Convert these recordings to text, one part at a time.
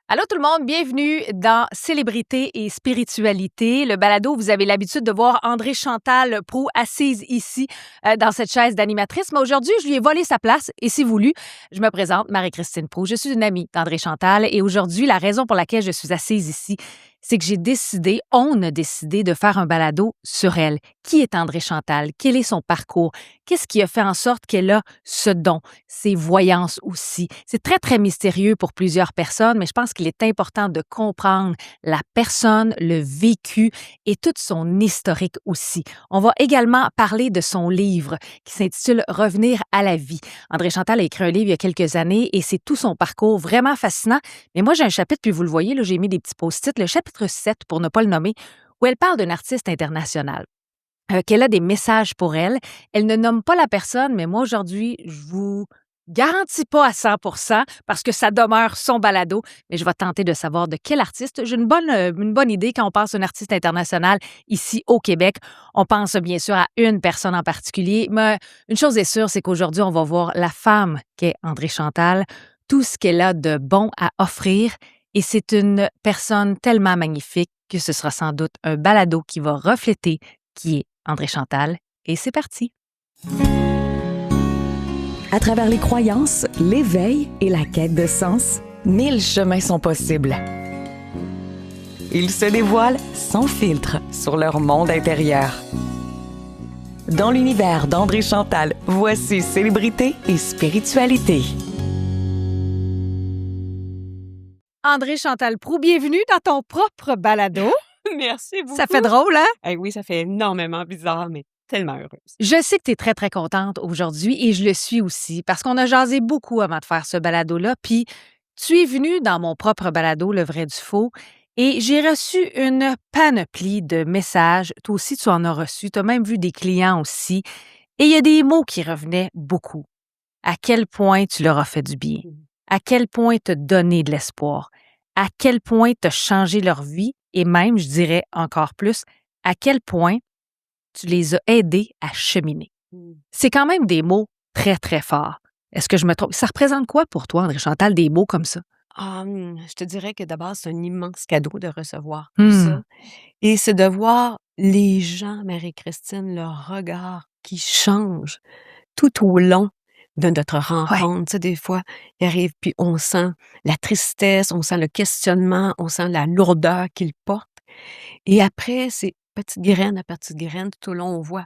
Allô tout le monde, bienvenue dans Célébrité et spiritualité. Le balado, vous avez l'habitude de voir André Chantal Proulx assise ici dans cette chaise d'animatrice, mais aujourd'hui, je lui ai volé sa place et c'est voulu. Je me présente, Marie-Christine Proulx. Je suis une amie d'André Chantal et aujourd'hui, la raison pour laquelle je suis assise ici, c'est que on a décidé de faire un balado sur elle. Qui est André Chantal? Quel est son parcours? Qu'est-ce qui a fait en sorte qu'elle a ce don? Ses voyances aussi. C'est très, très mystérieux pour plusieurs personnes, mais je pense qu'il est important de comprendre la personne, le vécu et tout son historique aussi. On va également parler de son livre qui s'intitule Revenir à la vie. André Chantal a écrit un livre il y a quelques années et c'est tout son parcours vraiment fascinant. Mais moi, j'ai un chapitre, puis vous le voyez, là, j'ai mis des petits post-it, le chapitre 7, pour ne pas le nommer, où elle parle d'un artiste international. Qu'elle a des messages pour elle. Elle ne nomme pas la personne, mais moi, aujourd'hui, je vous garantis pas à 100% parce que ça demeure son balado, mais je vais tenter de savoir de quel artiste. J'ai une bonne idée quand on pense à un artiste international ici au Québec. On pense bien sûr à une personne en particulier, mais une chose est sûre, c'est qu'aujourd'hui, on va voir la femme qu'est André Chantal, tout ce qu'elle a de bon à offrir, et c'est une personne tellement magnifique que ce sera sans doute un balado qui va refléter qui est André Chantal, et c'est parti. À travers les croyances, l'éveil et la quête de sens, 1000 chemins sont possibles. Ils se dévoilent sans filtre sur leur monde intérieur. Dans l'univers d'André Chantal, voici Célébrité et spiritualité. André Chantal Proulx, bienvenue dans ton propre balado. Merci beaucoup. Ça fait drôle, hein? Oui, ça fait énormément bizarre, mais tellement heureuse. Je sais que tu es très, très contente aujourd'hui et je le suis aussi parce qu'on a jasé beaucoup avant de faire ce balado-là. Puis tu es venue dans mon propre balado, Le vrai du faux, et j'ai reçu une panoplie de messages. Toi aussi, tu en as reçu. Tu as même vu des clients aussi. Et il y a des mots qui revenaient beaucoup. À quel point tu leur as fait du bien. À quel point t'as donné de l'espoir. À quel point t'as changé leur vie. Et même, je dirais encore plus, à quel point tu les as aidés à cheminer. C'est quand même des mots très, très forts. Est-ce que je me trompe? Ça représente quoi pour toi, André Chantal, des mots comme ça? Je te dirais que d'abord, c'est un immense cadeau de recevoir tout ça. Et c'est de voir les gens, Marie-Christine, leur regard qui change tout au long de notre rencontre. Tu sais, des fois, il arrive, puis on sent la tristesse, on sent le questionnement, on sent la lourdeur qu'ils portent. Et après, c'est petite graine à petite graine, tout au long, on voit,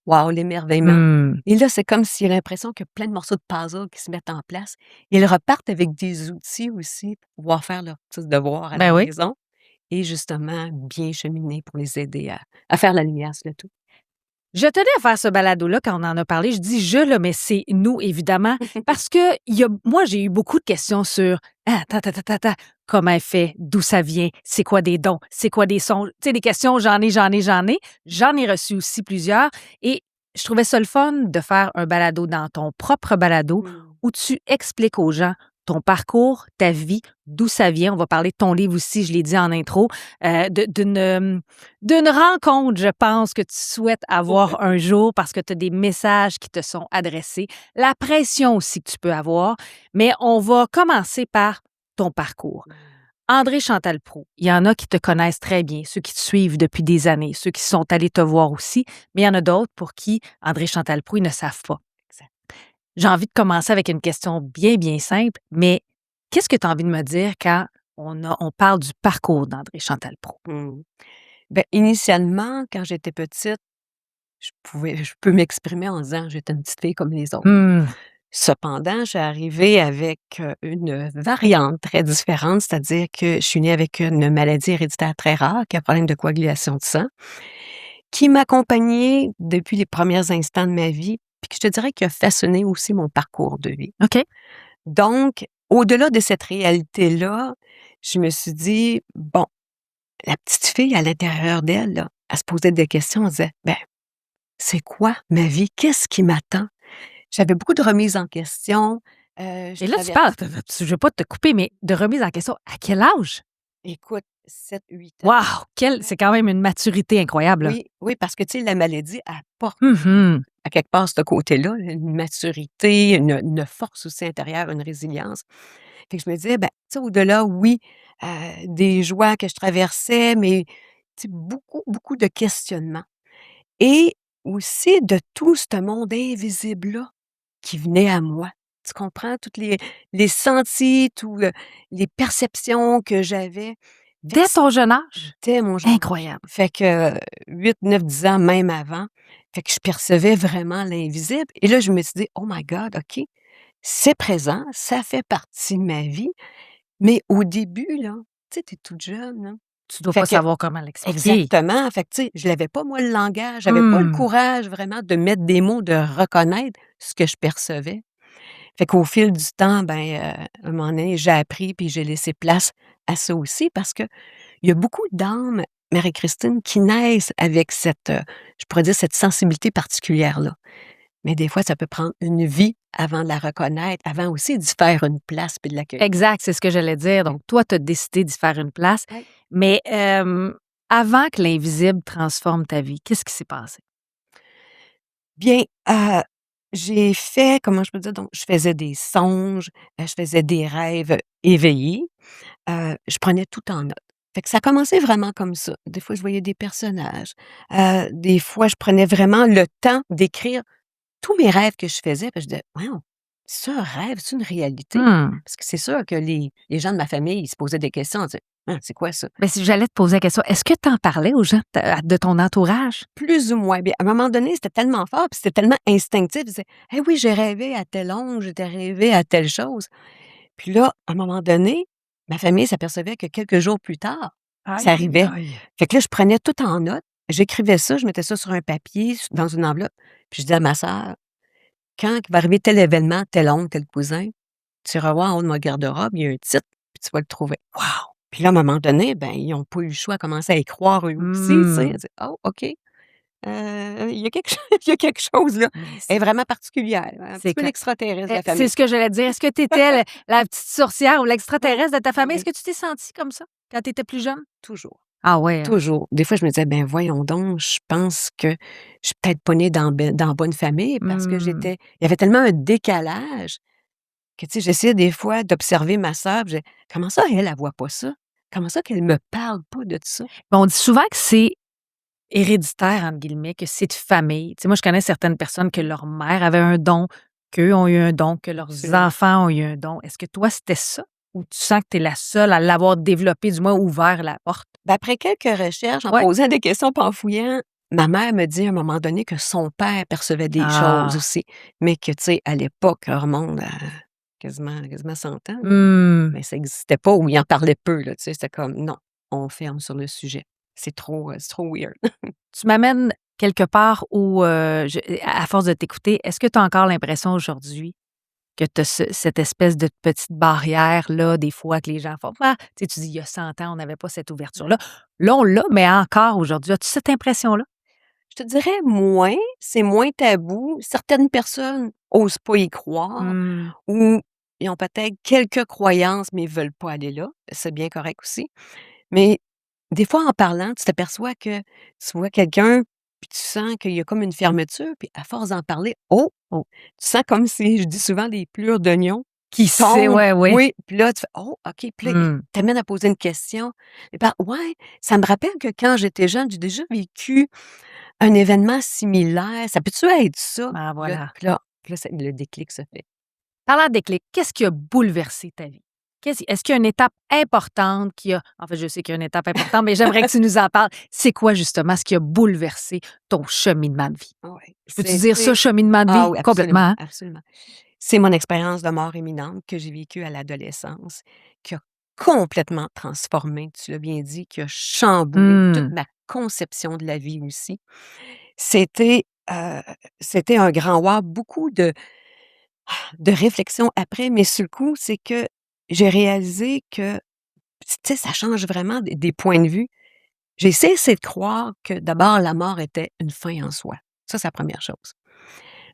wow, l'émerveillement. Et là, c'est comme s'il y a l'impression qu'il y a plein de morceaux de puzzle qui se mettent en place. Ils repartent avec des outils aussi pour pouvoir faire leur petit devoir à la maison et justement bien cheminer pour les aider à faire la lumière sur le tout. Je tenais à faire ce balado-là quand on en a parlé. Je dis je, là, mais c'est nous, évidemment, parce que moi, j'ai eu beaucoup de questions sur comment elle fait, d'où ça vient, c'est quoi des dons, c'est quoi des sons. Tu sais, des questions, j'en ai. J'en ai reçu aussi plusieurs. Et je trouvais ça le fun de faire un balado dans ton propre balado où tu expliques aux gens ton parcours, ta vie, d'où ça vient. On va parler de ton livre aussi, je l'ai dit en intro, d'une rencontre, je pense, que tu souhaites avoir un jour parce que tu as des messages qui te sont adressés, la pression aussi que tu peux avoir. Mais on va commencer par ton parcours. André Chantal Proulx, il y en a qui te connaissent très bien, ceux qui te suivent depuis des années, ceux qui sont allés te voir aussi, mais il y en a d'autres pour qui André Chantal Proulx, ils ne savent pas. J'ai envie de commencer avec une question bien, bien simple, mais qu'est-ce que tu as envie de me dire quand on parle du parcours d'André Chantal Proulx? Bien, initialement, quand j'étais petite, je peux m'exprimer en disant que j'étais une petite fille comme les autres. Cependant, je suis arrivée avec une variante très différente, c'est-à-dire que je suis née avec une maladie héréditaire très rare, qui est un problème de coagulation de sang, qui m'accompagnait depuis les premiers instants de ma vie, puis que je te dirais qui a façonné aussi mon parcours de vie. OK. Donc, au-delà de cette réalité-là, je me suis dit, bon, la petite fille à l'intérieur d'elle, là, elle se posait des questions, elle disait, ben, c'est quoi ma vie? Qu'est-ce qui m'attend? J'avais beaucoup de remises en question. Et là, tu parles, je ne veux pas te couper, mais de remise en question, à quel âge? Écoute, 7-8 ans. Wow! C'est quand même une maturité incroyable. Là. Oui, parce que, tu sais, la maladie apporte Mhm. à quelque part ce côté-là, une maturité, une force aussi intérieure, une résilience. Fait que je me disais, ben, tu sais, au-delà, oui, des joies que je traversais, mais tu sais, beaucoup, beaucoup de questionnements et aussi de tout ce monde invisible-là qui venait à moi. Tu comprends? Toutes les sentis, les perceptions que j'avais. Fait que Dès ton jeune âge? c'était mon genre. Incroyable. Fait que 8, 9, 10 ans, même avant. Fait que je percevais vraiment l'invisible et là, je me suis dit: «Oh my God, OK, c'est présent, ça fait partie de ma vie». Mais au début, là, tu sais, tu es toute jeune, là. Tu dois Fait pas que savoir comment l'exprimer. exactement. Fait que, tu sais, je l'avais pas, moi, le langage. J'avais pas le Mmh. courage vraiment de mettre des mots, de reconnaître ce que je percevais. Fait qu'au fil du temps, ben, à un moment donné, j'ai appris puis j'ai laissé place à ça aussi parce qu'il y a beaucoup d'âmes, Marie-Christine, qui naissent avec cette, je pourrais dire, cette sensibilité particulière-là. Mais des fois, ça peut prendre une vie avant de la reconnaître, avant aussi d'y faire une place puis de l'accueillir. Exact, c'est ce que j'allais dire. Donc, toi, tu as décidé d'y faire une place. Ouais. Mais avant que l'invisible transforme ta vie, qu'est-ce qui s'est passé? Bien, j'ai fait, comment je peux dire? Donc, je faisais des songes, je faisais des rêves éveillés, je prenais tout en note. Fait que ça commençait vraiment comme ça. Des fois, je voyais des personnages, des fois, je prenais vraiment le temps d'écrire tous mes rêves que je faisais, puis je disais: «Voyons, c'est un rêve, c'est une réalité?» Mmh. Parce que c'est sûr que les gens de ma famille, ils se posaient des questions, ils disaient: «Hein, c'est quoi ça?» Ben, si j'allais te poser la question, est-ce que tu en parlais aux gens de ton entourage? Plus ou moins bien. À un moment donné, c'était tellement fort, puis c'était tellement instinctif, je disais: «Eh oui, j'ai rêvé à tel oncle, j'ai rêvé à telle chose». Puis là, à un moment donné, ma famille s'apercevait que quelques jours plus tard, ça Aïe, aïe, arrivait. aïe. Fait que là, je prenais tout en note, j'écrivais ça, je mettais ça sur un papier, dans une enveloppe, puis je disais à ma sœur: «Quand il va arriver tel événement, tel oncle, tel cousin, tu iras voir en haut de ma garde-robe, il y a un titre, puis tu vas le trouver». Wow! Puis là, à un moment donné, ben, ils ont pas eu le choix, à commencer à y croire eux aussi, tu sais. Ils Mmh. disaient: «Oh, OK, il y a quelque il y a quelque chose là». Mais Elle est vraiment particulière, un petit c'est peu clair. l'extraterrestre de la C'est famille. ce que j'allais dire. Est-ce que tu étais la petite sorcière ou l'extraterrestre de ta famille? Est-ce Oui, que tu t'es sentie comme ça quand tu étais plus jeune? toujours. Ah ouais, hein? Toujours. Des fois, je me disais: «Ben, voyons donc, je pense que je suis peut-être pas née dans bonne famille» parce que Mmh. il y avait tellement un décalage que, tu sais, j'essayais des fois d'observer ma sœur, puis je «Comment ça, elle voit pas ça? Comment ça qu'elle me parle pas de ça?» On dit souvent que c'est héréditaire, entre guillemets, que c'est de famille. Tu sais, moi, je connais certaines personnes que leur mère avait un don, qu'eux ont eu un don, que leurs Absolument. enfants ont eu un don. Est-ce que toi, c'était ça? Ou tu sens que tu es la seule à l'avoir développé, du moins ouvert la porte? Ben, après quelques recherches, en Ouais. posant des questions puis en fouillant, ma mère me dit à un moment donné que son père percevait des choses Ah. aussi, mais que, tu sais, à l'époque, ça remonte à quasiment 100 ans, là, Mmh. mais ça existait pas ou il en parlait peu, là, tu sais, c'était comme: «Non, on ferme sur le sujet. C'est trop weird». Tu m'amènes quelque part où, à force de t'écouter, est-ce que tu as encore l'impression aujourd'hui que tu as cette espèce de petite barrière-là, des fois, que les gens font: «Ah!» Tu sais, tu dis: «Il y a 100 ans, on n'avait pas cette ouverture-là». Là, on l'a, mais encore aujourd'hui. As-tu cette impression-là? Je te dirais moins, c'est moins tabou. Certaines personnes osent pas y croire Mmh. ou ils ont peut-être quelques croyances, mais ils veulent pas aller là. C'est bien correct aussi. Mais des fois, en parlant, tu t'aperçois que tu vois quelqu'un, puis tu sens qu'il y a comme une fermeture, puis à force d'en parler, oh! Oh. Tu sens comme si, je dis souvent, des plures d'oignon Qui qui sait? tombent. Ouais, ouais. Oui, puis là, tu fais: «Oh, OK». Puis là, il Mmh. t'amène à poser une question. Et ben ouais, ça me rappelle que quand j'étais jeune, j'ai déjà vécu un événement similaire. Ça peut-tu être ça? Ben, voilà. Puis là, le déclic se fait. Parlant de déclic, qu'est-ce qui a bouleversé ta vie? Est-ce qu'il y a une étape importante qui a en fait, je sais qu'il y a une étape importante, mais j'aimerais que tu nous en parles. C'est quoi justement ce qui a bouleversé ton cheminement de vie? Ah ouais, Je peux-tu dire ça, c'était cheminement de ah vie? oui, absolument, Complètement, hein? absolument. C'est mon expérience de mort imminente que j'ai vécue à l'adolescence, qui a complètement transformé, tu l'as bien dit, qui a chamboulé toute Mmh. ma conception de la vie aussi. C'était, c'était un grand wow, beaucoup de réflexion après, mais sur le coup, c'est que j'ai réalisé que, tu sais, ça change vraiment des points de vue. J'ai cessé de croire que d'abord la mort était une fin en soi. Ça, c'est la première chose.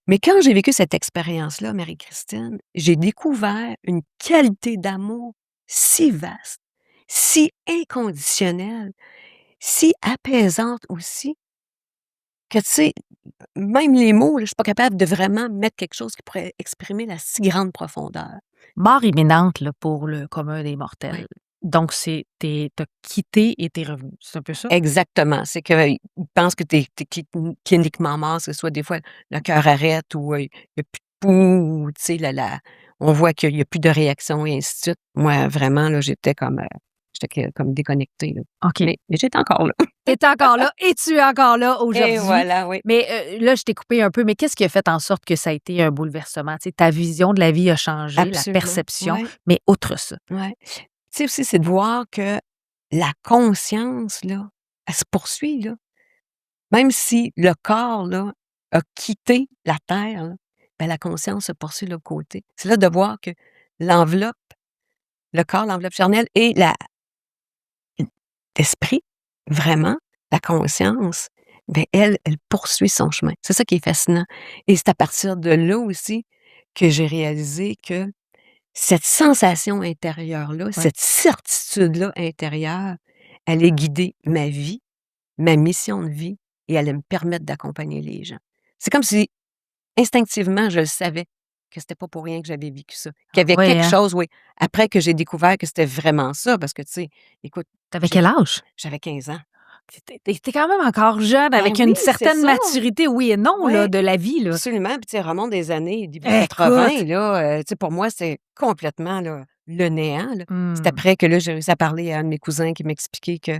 Mais quand j'ai vécu cette expérience-là, Marie-Christine, j'ai découvert une qualité d'amour si vaste, si inconditionnelle, si apaisante aussi, que tu sais, même les mots, là, je suis pas capable de vraiment mettre quelque chose qui pourrait exprimer la si grande profondeur. Mort imminente là, pour le commun des mortels. Ouais. Donc, t'as quitté et t'es revenu. C'est un peu ça? Exactement. C'est qu'ils pensent que tu es cliniquement mort, que ce soit des fois le cœur arrête ou il y a plus de pouls ou tu sais on voit qu'il y a plus de réaction et ainsi de suite. Moi, vraiment, là, j'étais comme déconnectée, là. OK. Mais j'étais encore là. T'es encore là et tu es encore là Et aujourd'hui. voilà, oui. Mais là, je t'ai coupé un peu, mais qu'est-ce qui a fait en sorte que ça a été un bouleversement? Tu sais, ta vision de la vie a changé, la Absolument. perception, Ouais, mais outre ça. ouais. Tu sais aussi, c'est de voir que la conscience, là, elle se poursuit, là. Même si le corps, là, a quitté la terre, là, ben, la conscience se poursuit de l'autre côté. C'est là de voir que l'enveloppe, le corps, l'enveloppe charnelle et l'esprit, vraiment, la conscience, ben, elle poursuit son chemin. C'est ça qui est fascinant. Et c'est à partir de là aussi que j'ai réalisé que cette sensation intérieure-là, Ouais. cette certitude-là intérieure, elle est guidée ma vie, ma mission de vie et elle allait me permettre d'accompagner les gens. C'est comme si instinctivement, je le savais que c'était pas pour rien que j'avais vécu ça. Qu'il y avait Ouais, quelque hein? chose, oui. Après que j'ai découvert que c'était vraiment ça, parce que, tu sais, écoute, T'avais quel âge? j'avais 15 ans. T'es quand même encore jeune, Ben avec oui, une c'est certaine ça. maturité, oui et non, là, Ouais, de la vie, là. absolument. Puis, tu sais, remonte des années, début 80, Écoute! là, tu sais, pour moi, c'est complètement, là, le néant, là. C'est Mmh. après que, là, j'ai réussi à parler à un de mes cousins qui m'expliquait que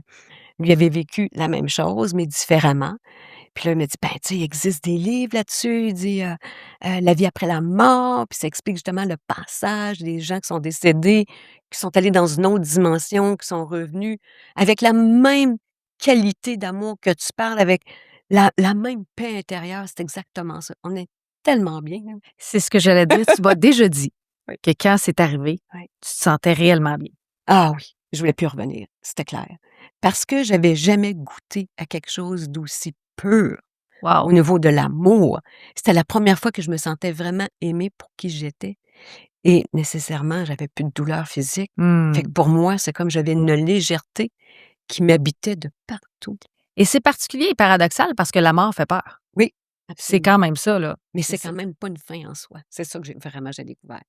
lui avait vécu la même chose, mais différemment. Puis là, il m'a dit: «Ben, tu sais, il existe des livres là-dessus», il dit, «La vie après la mort», puis ça explique justement le passage des gens qui sont décédés, qui sont allés dans une autre dimension, qui sont revenus avec la même qualité d'amour que tu parles, avec la même paix intérieure. C'est exactement ça. On est tellement bien, là. C'est ce que j'allais dire. Tu m'as déjà dit Oui. que quand c'est arrivé, Oui. tu te sentais réellement bien. Ah oui, je voulais plus revenir, c'était clair. Parce que j'avais jamais goûté à quelque chose d'aussi pur. Au Wow! niveau de l'amour. C'était la première fois que je me sentais vraiment aimée pour qui j'étais et nécessairement, j'avais plus de douleur physique. Fait que Mmh. pour moi, c'est comme j'avais une légèreté qui m'habitait de partout. Et c'est particulier et paradoxal parce que la mort fait peur. Oui, C'est absolument. quand même ça, là. Mais c'est C'est quand même pas une fin en soi. C'est ça que j'ai découvert.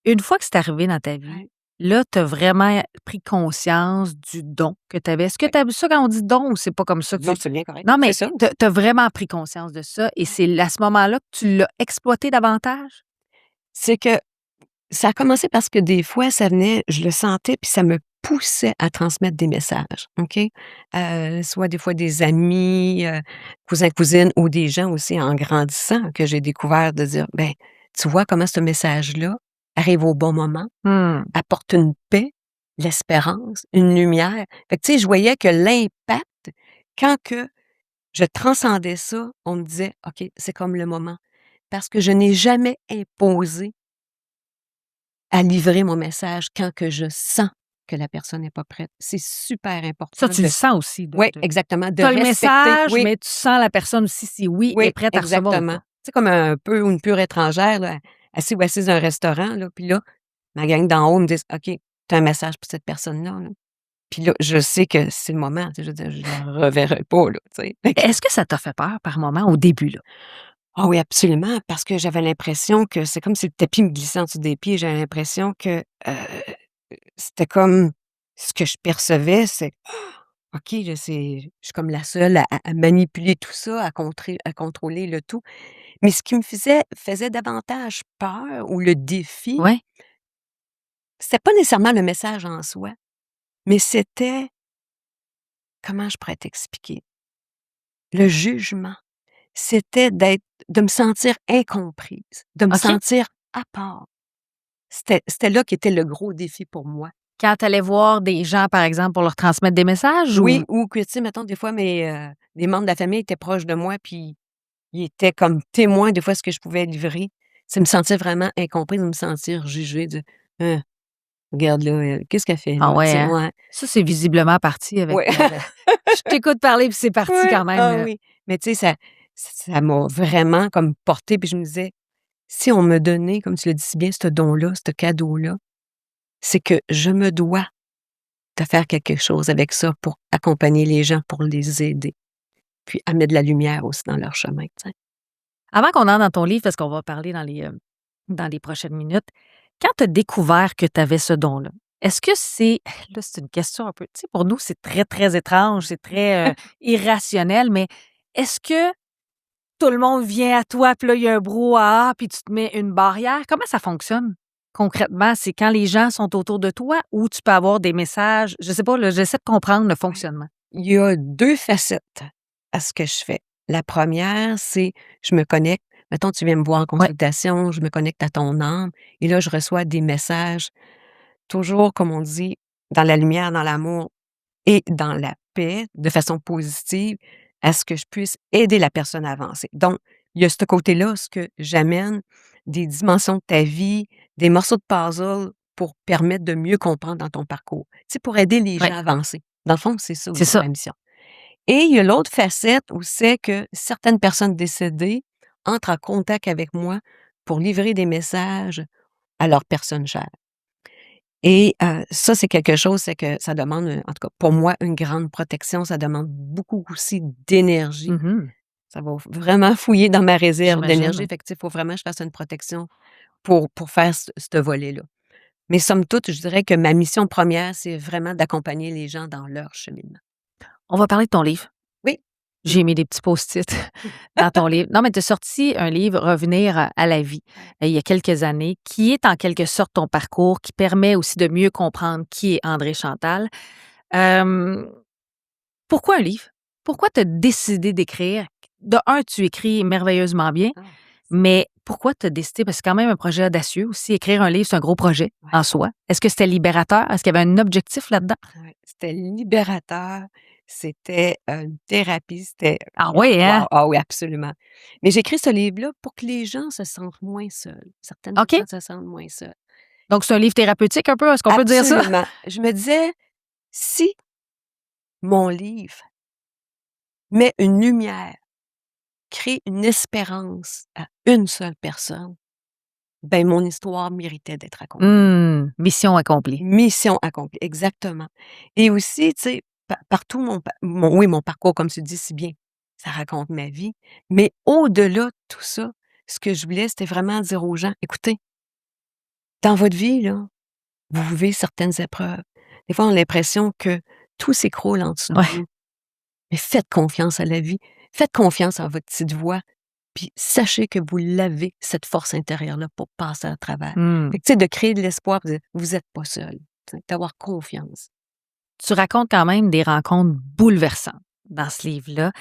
une fois que c'est arrivé dans ta vie, Ouais, là, tu as vraiment pris conscience du don que tu avais. Est-ce que ouais. tu as vu ça quand on dit don ou c'est pas comme ça que Non, tu... c'est bien correct. Non, C'est mais ça. tu as vraiment pris conscience de ça et c'est à ce moment-là que tu l'as exploité davantage? C'est que ça a commencé parce que des fois, ça venait, je le sentais, puis ça me poussait à transmettre des messages, OK? Soit des fois des amis, cousins, cousines ou des gens aussi en grandissant que j'ai découvert de dire: «Ben, tu vois comment ce message-là arrive au bon moment, Mmh. apporte une paix, l'espérance, une lumière». Fait que tu sais, je voyais que l'impact, quand que je transcendais ça, on me disait: «OK, c'est comme le moment». Parce que je n'ai jamais imposé à livrer mon message quand que je sens que la personne n'est pas prête. C'est super Ça, important tu le de sens aussi. oui, exactement, de Tu as le respecter message, oui, mais tu sens la personne aussi si oui, est oui, prête à recevoir ou exactement. pas. C'est comme un peu une pure étrangère, là, assis ou assise dans un restaurant, là, puis là, ma gang d'en haut me disent: «OK, tu as un message pour cette personne-là, là». Puis là, je sais que c'est le moment, tu sais, je veux dire, je la reverrai pas, là, tu sais. Fait que Est-ce que ça t'a fait peur par moment au début, là? ah oui, absolument, parce que j'avais l'impression que c'est comme si le tapis me glissait en dessous des pieds. J'avais l'impression que, c'était comme ce que je percevais, c'est OK, là, je suis comme la seule à manipuler tout ça, à contrôler le tout. Mais ce qui me faisait davantage peur ou le défi, Ouais. c'était pas nécessairement le message en soi, mais c'était comment je pourrais t'expliquer? Le jugement. C'était de me sentir incomprise, de me OK. sentir à part. C'était là qu'était le gros défi pour moi. Quand tu allais voir des gens, par exemple, pour leur transmettre des messages Oui, ou ou que, tu sais, mettons, des fois, des membres de la famille étaient proches de moi, puis ils étaient comme témoins, des fois, ce que je pouvais livrer. C'est me sentir vraiment incomprise, de me sentir jugée, de «Hein, regarde là, qu'est-ce qu'elle fait ah là?» Tu ouais, sais? hein? Ouais. Ça, c'est visiblement parti avec, Ouais. je t'écoute parler puis c'est parti Ouais. quand même, Ah oui. Mais tu sais, ça m'a vraiment comme portée, puis je me disais: «Si on me donnait, comme tu le dis si bien, ce don-là, ce cadeau-là, c'est que je me dois de faire quelque chose avec ça pour accompagner les gens, pour les aider, puis amener de la lumière aussi dans leur chemin», tu sais? Avant qu'on entre dans ton livre, parce qu'on va parler dans dans les prochaines minutes. Quand tu as découvert que tu avais ce don-là, est-ce que c'est... Là, c'est une question un peu... Tu sais, pour nous, c'est très, très étrange, c'est très irrationnel, mais est-ce que tout le monde vient à toi, puis là, il y a un brouhaha, puis tu te mets une barrière? Comment ça fonctionne concrètement? C'est quand les gens sont autour de toi ou tu peux avoir des messages? Je sais pas, là, j'essaie de comprendre le fonctionnement. Il y a 2 facettes à ce que je fais. La première, c'est je me connecte. Mettons, tu viens me voir en consultation, je me connecte à ton âme et là, je reçois des messages, toujours, comme on dit, dans la lumière, dans l'amour et dans la paix, de façon positive, à ce que je puisse aider la personne à avancer. Donc, il y a ce côté-là, ce que j'amène, des dimensions de ta vie, des morceaux de puzzle pour permettre de mieux comprendre dans ton parcours. Tu sais, pour aider les Ouais. gens à avancer. Dans le fond, c'est ça C'est aussi ça. ma mission. Et il y a l'autre facette où c'est que certaines personnes décédées entrent en contact avec moi pour livrer des messages à leurs personnes chères. Et ça, c'est quelque chose, c'est que ça demande, en tout cas pour moi, une grande protection. Ça demande beaucoup aussi d'énergie. Mhm. Ça va vraiment fouiller dans ma réserve J'imagine, d'énergie. oui. Fait que, tu sais, il faut vraiment que je fasse une protection pour faire ce volet-là. Mais somme toute, je dirais que ma mission première, c'est vraiment d'accompagner les gens dans leur cheminement. On va parler de ton livre. Oui. J'ai mis des petits post-it dans ton livre. Non, mais tu as sorti un livre, Revenir à la vie, il y a quelques années, qui est en quelque sorte ton parcours, qui permet aussi de mieux comprendre qui est André Chantal. Pourquoi un livre? Pourquoi tu as décidé d'écrire? De un, tu écris merveilleusement bien, mais pourquoi tu as décidé? Parce que c'est quand même un projet audacieux aussi. Écrire un livre, c'est un gros projet en soi. Est-ce que c'était libérateur? Est-ce qu'il y avait un objectif là-dedans? Ouais, c'était libérateur, c'était une thérapie, c'était Ah oui, hein? wow, ah oui, absolument. Mais j'écris ce livre-là pour que les gens se sentent moins seuls. Certaines OK. personnes se sentent moins seules. Donc, c'est un livre thérapeutique un peu? Est-ce qu'on peut dire ça? Absolument. Je me disais, si mon livre met une lumière, crée une espérance à une seule personne, ben mon histoire méritait d'être racontée. Mission accomplie. Mission accomplie, exactement. Et aussi, tu sais, partout mon parcours, comme tu dis si bien, ça raconte ma vie. Mais au-delà de tout ça, ce que je voulais, c'était vraiment dire aux gens, écoutez, dans votre vie, là, vous vivez certaines épreuves. Des fois, on a l'impression que tout s'écroule en dessous de Ouais. nous. Mais faites confiance à la vie. Faites confiance à votre petite voix. Puis sachez que vous l'avez, cette force intérieure-là, pour passer à travers. Fait que, tu sais, de créer de l'espoir, vous n'êtes pas seul. D'avoir confiance. Tu racontes quand même des rencontres bouleversantes dans ce livre-là.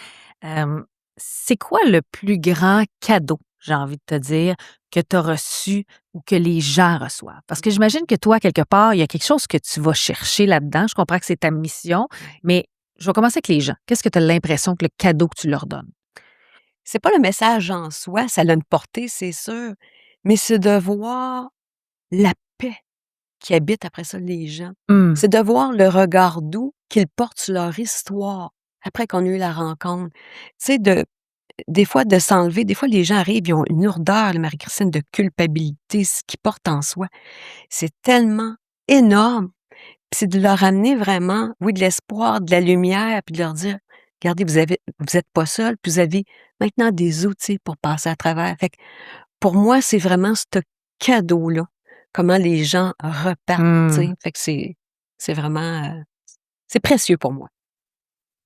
C'est quoi le plus grand cadeau, j'ai envie de te dire, que tu as reçu ou que les gens reçoivent? Parce que j'imagine que toi, quelque part, il y a quelque chose que tu vas chercher là-dedans. Je comprends que c'est ta mission, mais je vais commencer avec les gens. Qu'est-ce que tu as l'impression que le cadeau que tu leur donnes? C'est pas le message en soi, ça a une portée, c'est sûr, mais c'est de voir la paix qui habite après ça les gens. C'est de voir le regard doux qu'ils portent sur leur histoire après qu'on ait eu la rencontre. Tu sais, des fois, de s'enlever, des fois, les gens arrivent, ils ont une lourdeur, Marie-Christine, de culpabilité, ce qu'ils portent en soi. C'est tellement énorme. Puis c'est de leur amener vraiment, oui, de l'espoir, de la lumière, puis de leur dire, regardez, vous êtes pas seuls, puis vous avez maintenant des outils pour passer à travers. Fait que pour moi, c'est vraiment ce cadeau-là, comment les gens repartent, tu sais. Fait que c'est vraiment, c'est précieux pour moi.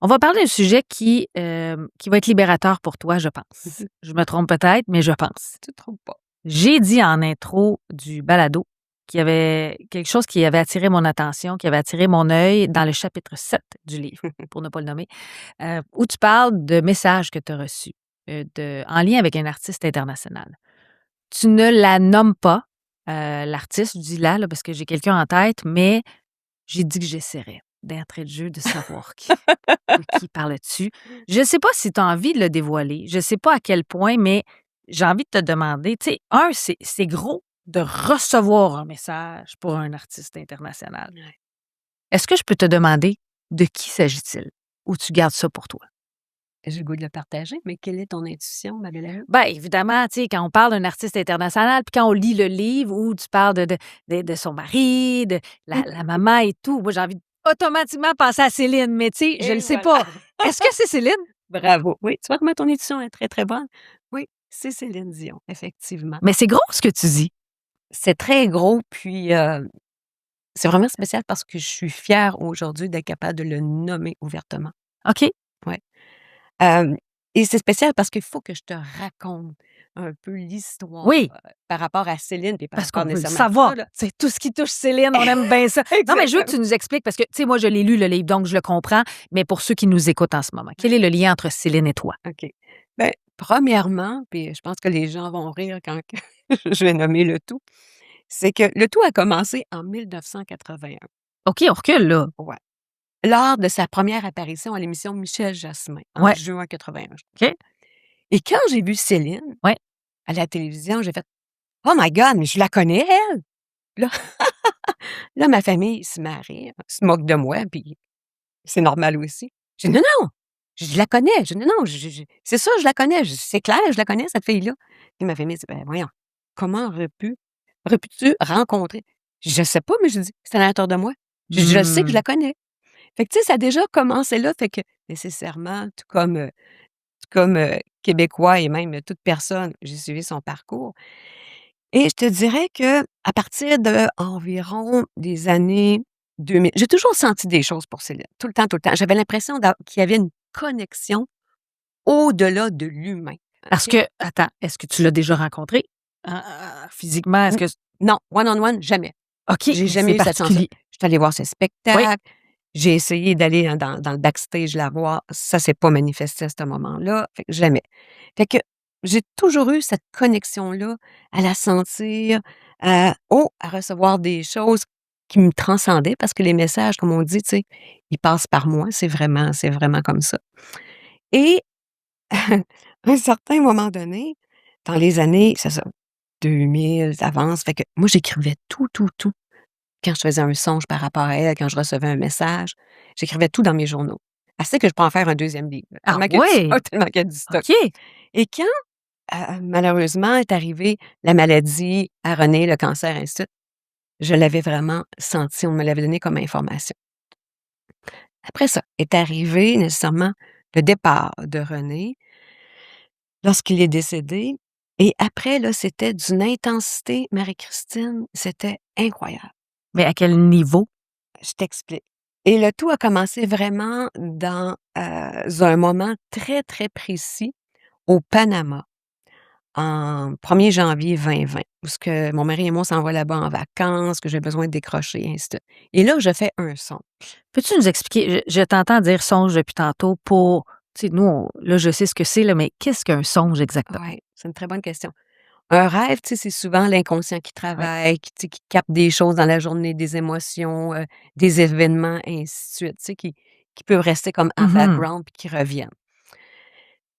On va parler d'un sujet qui va être libérateur pour toi, je pense. Je me trompe peut-être, mais je pense. Tu te trompes pas. J'ai dit en intro du balado qu'il y avait quelque chose qui avait attiré mon attention, qui avait attiré mon œil dans le chapitre 7 du livre, pour ne pas le nommer, où tu parles de messages que tu as reçus en lien avec un artiste international. Tu ne la nommes pas, l'artiste, je dis là, parce que j'ai quelqu'un en tête, mais j'ai dit que j'essaierais d'entrée de jeu de savoir de qui parle-tu. Je ne sais pas si tu as envie de le dévoiler, je ne sais pas à quel point, mais j'ai envie de te demander, tu sais, c'est gros de recevoir un message pour un artiste international. Est-ce que je peux te demander de qui s'agit-il ou tu gardes ça pour toi? J'ai le goût de le partager, mais quelle est ton intuition, Marie-Laure? Bien, évidemment, tu sais, quand on parle d'un artiste international, puis quand on lit le livre où tu parles de son mari, de la maman et tout, moi, j'ai envie automatiquement penser à Céline, mais tu sais, je ne le sais pas. Est-ce que c'est Céline? Bravo. Oui, tu vois comment ton intuition est très, très bonne? Oui, c'est Céline Dion, effectivement. Mais c'est gros ce que tu dis. C'est très gros, puis c'est vraiment spécial parce que je suis fière aujourd'hui d'être capable de le nommer ouvertement. OK. Ouais. Et c'est spécial parce qu'il faut que je te raconte un peu l'histoire Oui, par rapport à Céline et par parce qu'on rapport veut le nécessairement à savoir. ça, là. C'est tout ce qui touche Céline, on aime bien ça. Non, mais je veux que tu Exactement. nous expliques, parce que, tu sais, moi, je l'ai lu, le livre, donc je le comprends. Mais pour ceux qui nous écoutent en ce moment, quel est le lien entre Céline et toi? OK. Ben, premièrement, puis je pense que les gens vont rire quand que je vais nommer le tout, c'est que le tout a commencé en 1981. OK, on recule, là. Ouais. Lors de sa première apparition à l'émission Michel Jasmin, en Ouais. juin 81. OK. Et quand j'ai vu Céline Ouais. à la télévision, j'ai fait « Oh my God, mais je la connais, elle! » Là, là, ma famille se marre, se moque de moi, puis c'est normal aussi. J'ai dit « Non, non! » Je la connais. Je dis « Non, non, c'est ça, je la connais. C'est clair, je la connais, cette fille-là. » Puis ma famille dit « Ben voyons, comment aurais-tu rencontrer? » Je sais pas, mais je dis « C'est à l'intérieur de moi. » Je sais que je la connais. Fait que, tu sais, ça a déjà commencé là, fait que nécessairement, tout comme Québécois et même toute personne, j'ai suivi son parcours. Et je te dirais que à partir d'environ des années 2000, j'ai toujours senti des choses pour Céline, tout le temps, tout le temps. J'avais l'impression qu'il y avait une connexion au-delà de l'humain, Parce OK? que, attends, est-ce que tu l'as déjà rencontré? Physiquement, est-ce N que. non, one on one, jamais. OK, J'ai mais jamais c'est eu cette chance-là. particulier. Je suis allée voir ses Oui. spectacles, j'ai essayé d'aller dans le backstage la voir, ça s'est pas manifesté à ce moment-là, fait que jamais. Fait que j'ai toujours eu cette connexion-là à la sentir, à recevoir des choses qui me transcendaient parce que les messages, comme on dit, tu sais, ils passent par moi, c'est vraiment comme ça. Et à un certain moment donné, dans les années, c'est ça, 2000, ça avance, fait que moi, j'écrivais tout, tout, tout. Quand je faisais un songe par rapport à elle, quand je recevais un message, j'écrivais tout dans mes journaux. Assez que je peux en faire un deuxième livre, Ah tellement qu'il y a du ouais? stock, tellement qu'il y a du stock. OK. Et quand, malheureusement est arrivée la maladie à René, le cancer, ainsi de suite, je l'avais vraiment senti, on me l'avait donné comme information. Après ça est arrivé nécessairement le départ de René lorsqu'il est décédé et après là, c'était d'une intensité, Marie-Christine, c'était incroyable. Mais à quel niveau? Je t'explique. Et le tout a commencé vraiment dans, un moment très, très précis au Panama, en 1er janvier 2020, où ce que mon mari et moi, on s'en va là-bas en vacances, que j'ai besoin de décrocher et ainsi de suite. Et là, je fais un son. Peux-tu nous expliquer? Je t'entends dire songe depuis tantôt pour. Tu sais, nous, là, je sais ce que c'est, là, mais qu'est-ce qu'un songe exactement? Ouais, c'est une très bonne question. Un rêve, tu sais, c'est souvent l'inconscient qui Oui. travaille, qui, tu sais, qui capte des choses dans la journée, des émotions, des événements, et ainsi de suite, tu sais, qui peuvent rester comme en Mhm. background puis qui reviennent.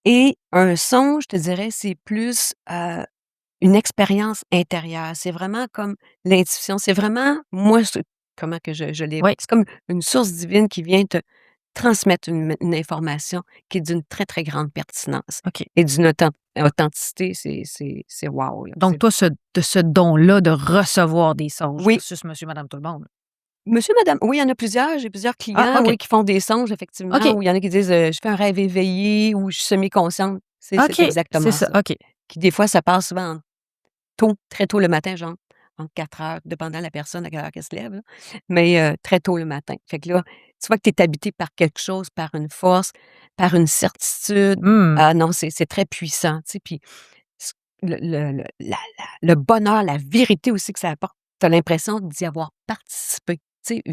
Et un son, je te dirais, c'est plus, une expérience intérieure. C'est vraiment comme l'intuition. C'est vraiment moi, comment que je l'ai Oui. c'est comme une source divine qui vient te transmettre une information qui est d'une très, très grande pertinence OK. et d'une authenticité, c'est wow, là, Donc, toi, ce don-là de recevoir des songes oui, versus monsieur, madame, tout le monde. monsieur, madame, oui, il y en a plusieurs. J'ai plusieurs Ah, clients, OK. oui, qui font des songes effectivement, OK. ou il y en a qui disent, «Je fais un rêve éveillé» ou «Je suis semi-consciente». C'est OK. C'est exactement ça. ça. OK. Qui des fois, ça passe souvent tôt, très tôt le matin, genre entre 4 heures, dépendant de la personne à quelle heure qu'elle se lève, là, mais très tôt le matin. Fait que là, tu vois que tu es habité par quelque chose, par une force, par une certitude. Hmm. Ah non, c'est très puissant, tu sais, puis c le bonheur, la vérité aussi que ça apporte, tu as l'impression d'y avoir participé, tu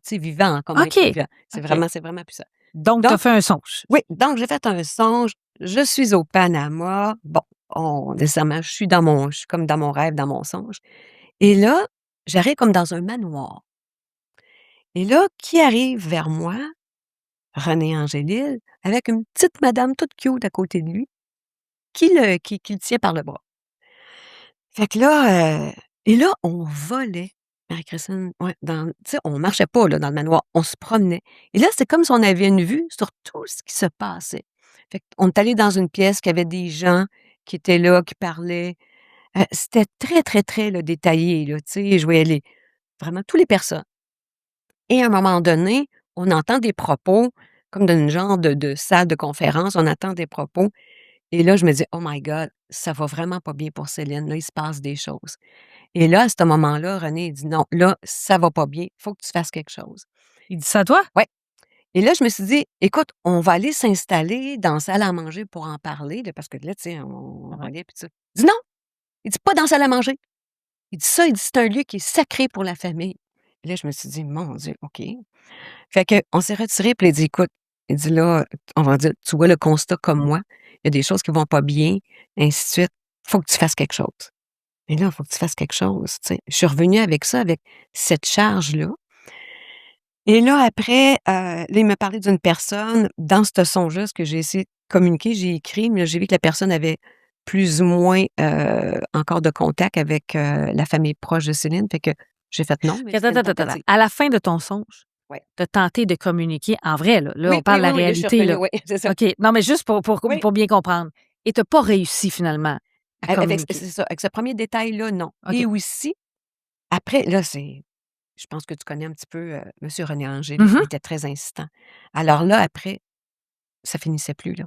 sais, vivant comme être OK. vivant. OK. C'est vraiment puissant. Donc, tu as Donc fait un songe. oui, donc j'ai fait un songe, je suis au Panama. Bon, nécessairement, je suis comme dans mon rêve, dans mon songe. Et là, j'arrive comme dans un manoir. Et là, qui arrive vers moi? René Angélil, avec une petite madame toute cute à côté de lui, qui le tient par le bras. Fait que là, et là, on volait, Marie-Christine, ouais, tu sais, on marchait pas, là, dans le manoir, on se promenait. Et là, c'est comme si on avait une vue sur tout ce qui se passait. Fait qu'on est allé dans une pièce qui avait des gens qui étaient là, qui parlaient. C'était très, très, très, là, détaillé, là, tu sais, je voyais vraiment tous les personnes. Et à un moment donné, on entend des propos, comme dans une genre de salle de conférence, on entend des propos Et là, je me dis: «Oh my God, ça va vraiment pas bien pour Céline, là, il se passe des choses». Et là, à ce moment-là, René, il dit: «Non, là, ça va pas bien, faut que tu fasses quelque chose». Il dit ça à toi? Ouais. Et là, je me suis dit: «Écoute, on va aller s'installer dans la salle à manger pour en parler, là», parce que là, tu sais, on Ouais. riait puis tout ça. Il dit: «Non!» Il dit: «Pas dans la salle à manger». Il dit: «Ça, il dit, c'est un lieu qui est sacré pour la famille». Et là, je me suis dit: «Mon Dieu, OK». Fait qu'on s'est retirés, puis il dit: «Écoute», il dit: «Là, on va dire, tu vois le constat comme moi, il y a des choses qui vont pas bien, ainsi de suite. Faut que tu fasses quelque chose». Mais là, il faut que tu fasses quelque chose, tu sais. Je suis revenue avec ça, avec cette charge-là. Et là, après, là, il m'a parlé d'une personne dans ce songe-là, ce que j'ai essayé de communiquer, j'ai écrit, mais là, j'ai vu que la personne avait plus ou moins encore de contact avec la famille proche de Céline. Fait que j'ai fait non, mais Attends, c'était une attends, attends, attends. tentative. À la fin de ton songe, Ouais. tu as tenté de communiquer en vrai, là. Là, Oui, on parle de la oui, là, je suis réalité, revenue, là. oui, c'est ça. OK. Non, mais juste Oui. pour bien comprendre. Et tu pas réussi finalement à Avec, communiquer. c'est ça, avec ce premier détail-là, non. Et OK. aussi, après, là, je pense que tu connais un petit peu M. René Angélil, il Mhm. était très insistant. Alors là, après, ça finissait plus, là.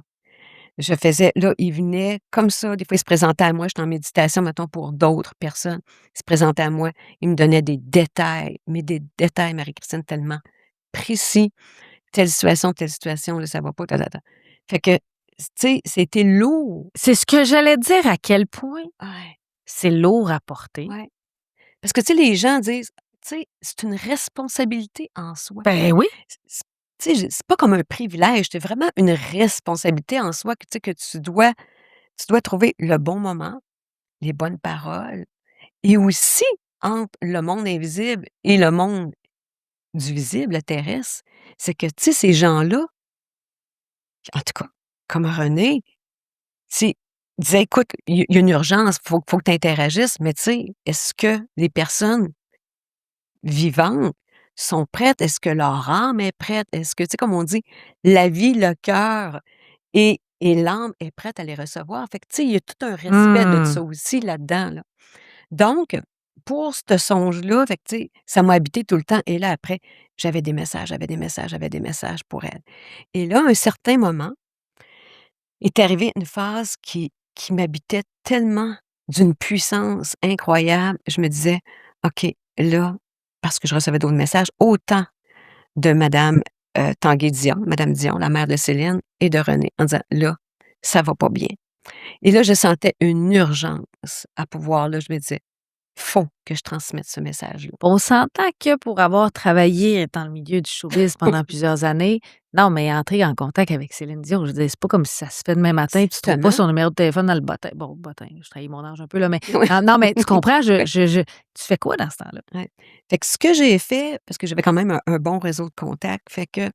Je faisais là, il venait comme ça, des fois, il se présentait à moi, j'étais en méditation, mettons, pour d'autres personnes. Il se présentait à moi, il me donnait des détails, mais des détails, Marie-Christine, tellement précis. Telle situation, là, ça va pas, ta, ta, ta. Fait que, tu sais, c'était lourd. C'est ce que j'allais dire, à quel point Ouais, c'est lourd à porter. ouais. Parce que, tu sais, les gens disent, tu sais, c'est une responsabilité en soi. Ben oui. C Tu sais, c'est pas comme un privilège, c'est vraiment une responsabilité en soi que, tu sais, que tu dois trouver le bon moment, les bonnes paroles et aussi entre le monde invisible et le monde du visible, le terrestre, c'est que, tu sais, ces gens-là, en tout cas, comme René, tu sais, disait: «Écoute, il y a une urgence, faut que tu interagisses», mais tu sais, est-ce que les personnes vivantes sont prêtes? Est-ce que leur âme est prête? Est-ce que, tu sais, comme on dit, la vie, le cœur et l'âme est prête à les recevoir? Fait que, tu sais, il y a tout un respect de Mmh. ça aussi là-dedans, là. Donc, pour ce songe-là, fait que, tu sais, ça m'a habité tout le temps et là, après, j'avais des messages, j'avais des messages, j'avais des messages pour elle. Et là, à un certain moment, est arrivée une phase qui m'habitait tellement d'une puissance incroyable. Je me disais: «OK, là», parce que je recevais d'autres messages, autant de madame, Tanguay Dion, madame Dion, la mère de Céline et de René, en disant: «Là, ça va pas bien». Et là, je sentais une urgence à pouvoir, là, je me disais: «Faut que je transmette ce message-là». On s'entend que pour avoir travaillé dans le milieu du showbiz pendant plusieurs années, non, mais entrer en contact avec Céline Dion, je veux dire, c'est pas comme si ça se fait demain matin, tu trouves pas Exactement. son numéro de téléphone dans le bottin. Bon, bottin, je trahis mon âge un peu, là, mais Oui. non, non, mais tu comprends, tu fais quoi dans ce temps-là? Ouais. Fait que ce que j'ai fait, parce que j'avais quand même un bon réseau de contacts, fait que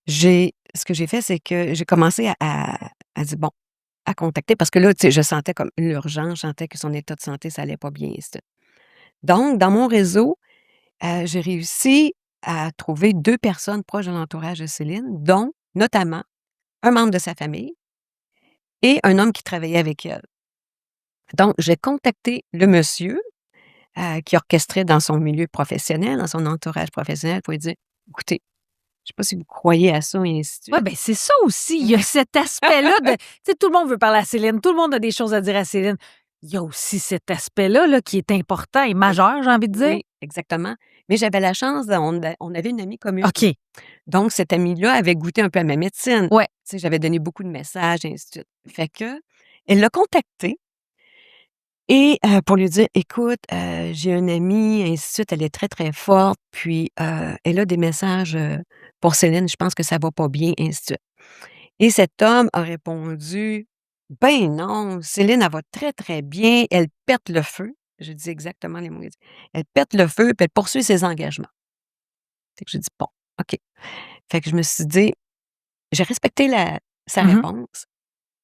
ce que j'ai fait, c'est que j'ai commencé à dire: «Bon», à contacter parce que là, tu sais, je sentais comme l'urgence, je sentais que son état de santé, ça allait pas bien et cetera. Donc dans mon réseau, j'ai réussi à trouver 2 personnes proches de l'entourage de Céline, dont notamment un membre de sa famille et un homme qui travaillait avec elle. Donc j'ai contacté le monsieur, qui orchestrait dans son milieu professionnel, dans son entourage professionnel pour lui dire: «Écoutez, je sais pas si vous croyez à ça» et ainsi de Oui, suite. bien, c'est ça aussi. Il y a cet aspect-là de. Tu sais, tout le monde veut parler à Céline, tout le monde a des choses à dire à Céline. Il y a aussi cet aspect-là là, qui est important et Oui, majeur, j'ai envie de dire. oui, exactement. Mais j'avais la chance, on avait une amie commune. OK. Donc cette amie-là avait goûté un peu à ma médecine. Ouais. Tu sais, j'avais donné beaucoup de messages et ainsi de suite. Fait que elle l'a contacté et pour lui dire: «Écoute, j'ai une amie, ainsi de suite, elle est très, très forte, puis, elle a des messages, pour Céline, je pense que ça va pas bien», ainsi de suite. Et cet homme a répondu: «Ben non, Céline, elle va très, très bien, elle pète le feu». Je dis exactement les mots qu'il a dit. «Elle pète le feu, puis elle poursuit ses engagements». Fait que j'ai dit: «Bon, OK». Fait que je me suis dit j'ai respecté sa Mhm. réponse,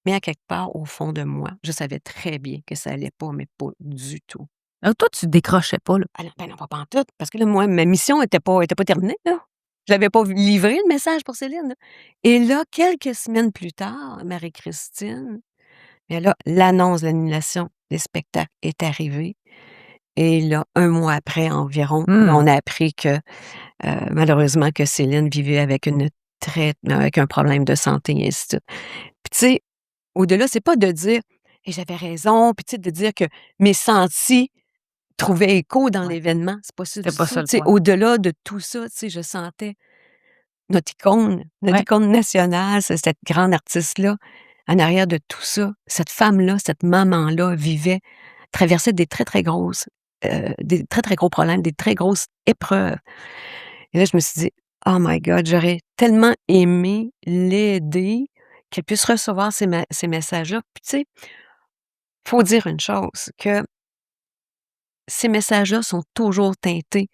mais à quelque part, au fond de moi, je savais très bien que ça allait pas, mais pas du tout. Alors, toi, tu décrochais pas, là. Ah non, ben non, pas pantoute, parce que là, moi, ma mission était pas terminée, là. Je l'avais pas livré le message pour Céline, là. Et là, quelques semaines plus tard, Marie-Christine, mais là, l'annonce de l'annulation des spectacles est arrivée et là, un mois après environ, là, Hmm. on a appris que, malheureusement, que Céline vivait avec avec un problème de santé et ainsi de suite. Puis tu sais, au-delà, c'est pas de dire: «Et j'avais raison», puis tu sais, de dire que mes sentis trouvaient écho dans Ouais. l'événement. C'est pas ça C'était du pas tout. ça le Tu sais, point. au-delà de tout ça, tu sais, je sentais notre Ouais. icône nationale, c'est cette grande artiste-là, en arrière de tout ça, cette femme-là, cette maman-là vivait, traversait des très, très gros problèmes, des très grosses épreuves. Et là, je me suis dit: «Oh my God, j'aurais tellement aimé l'aider, qu'elle puisse recevoir ces messages-là». Puis tu sais, faut dire une chose, que ces messages-là sont toujours teintés,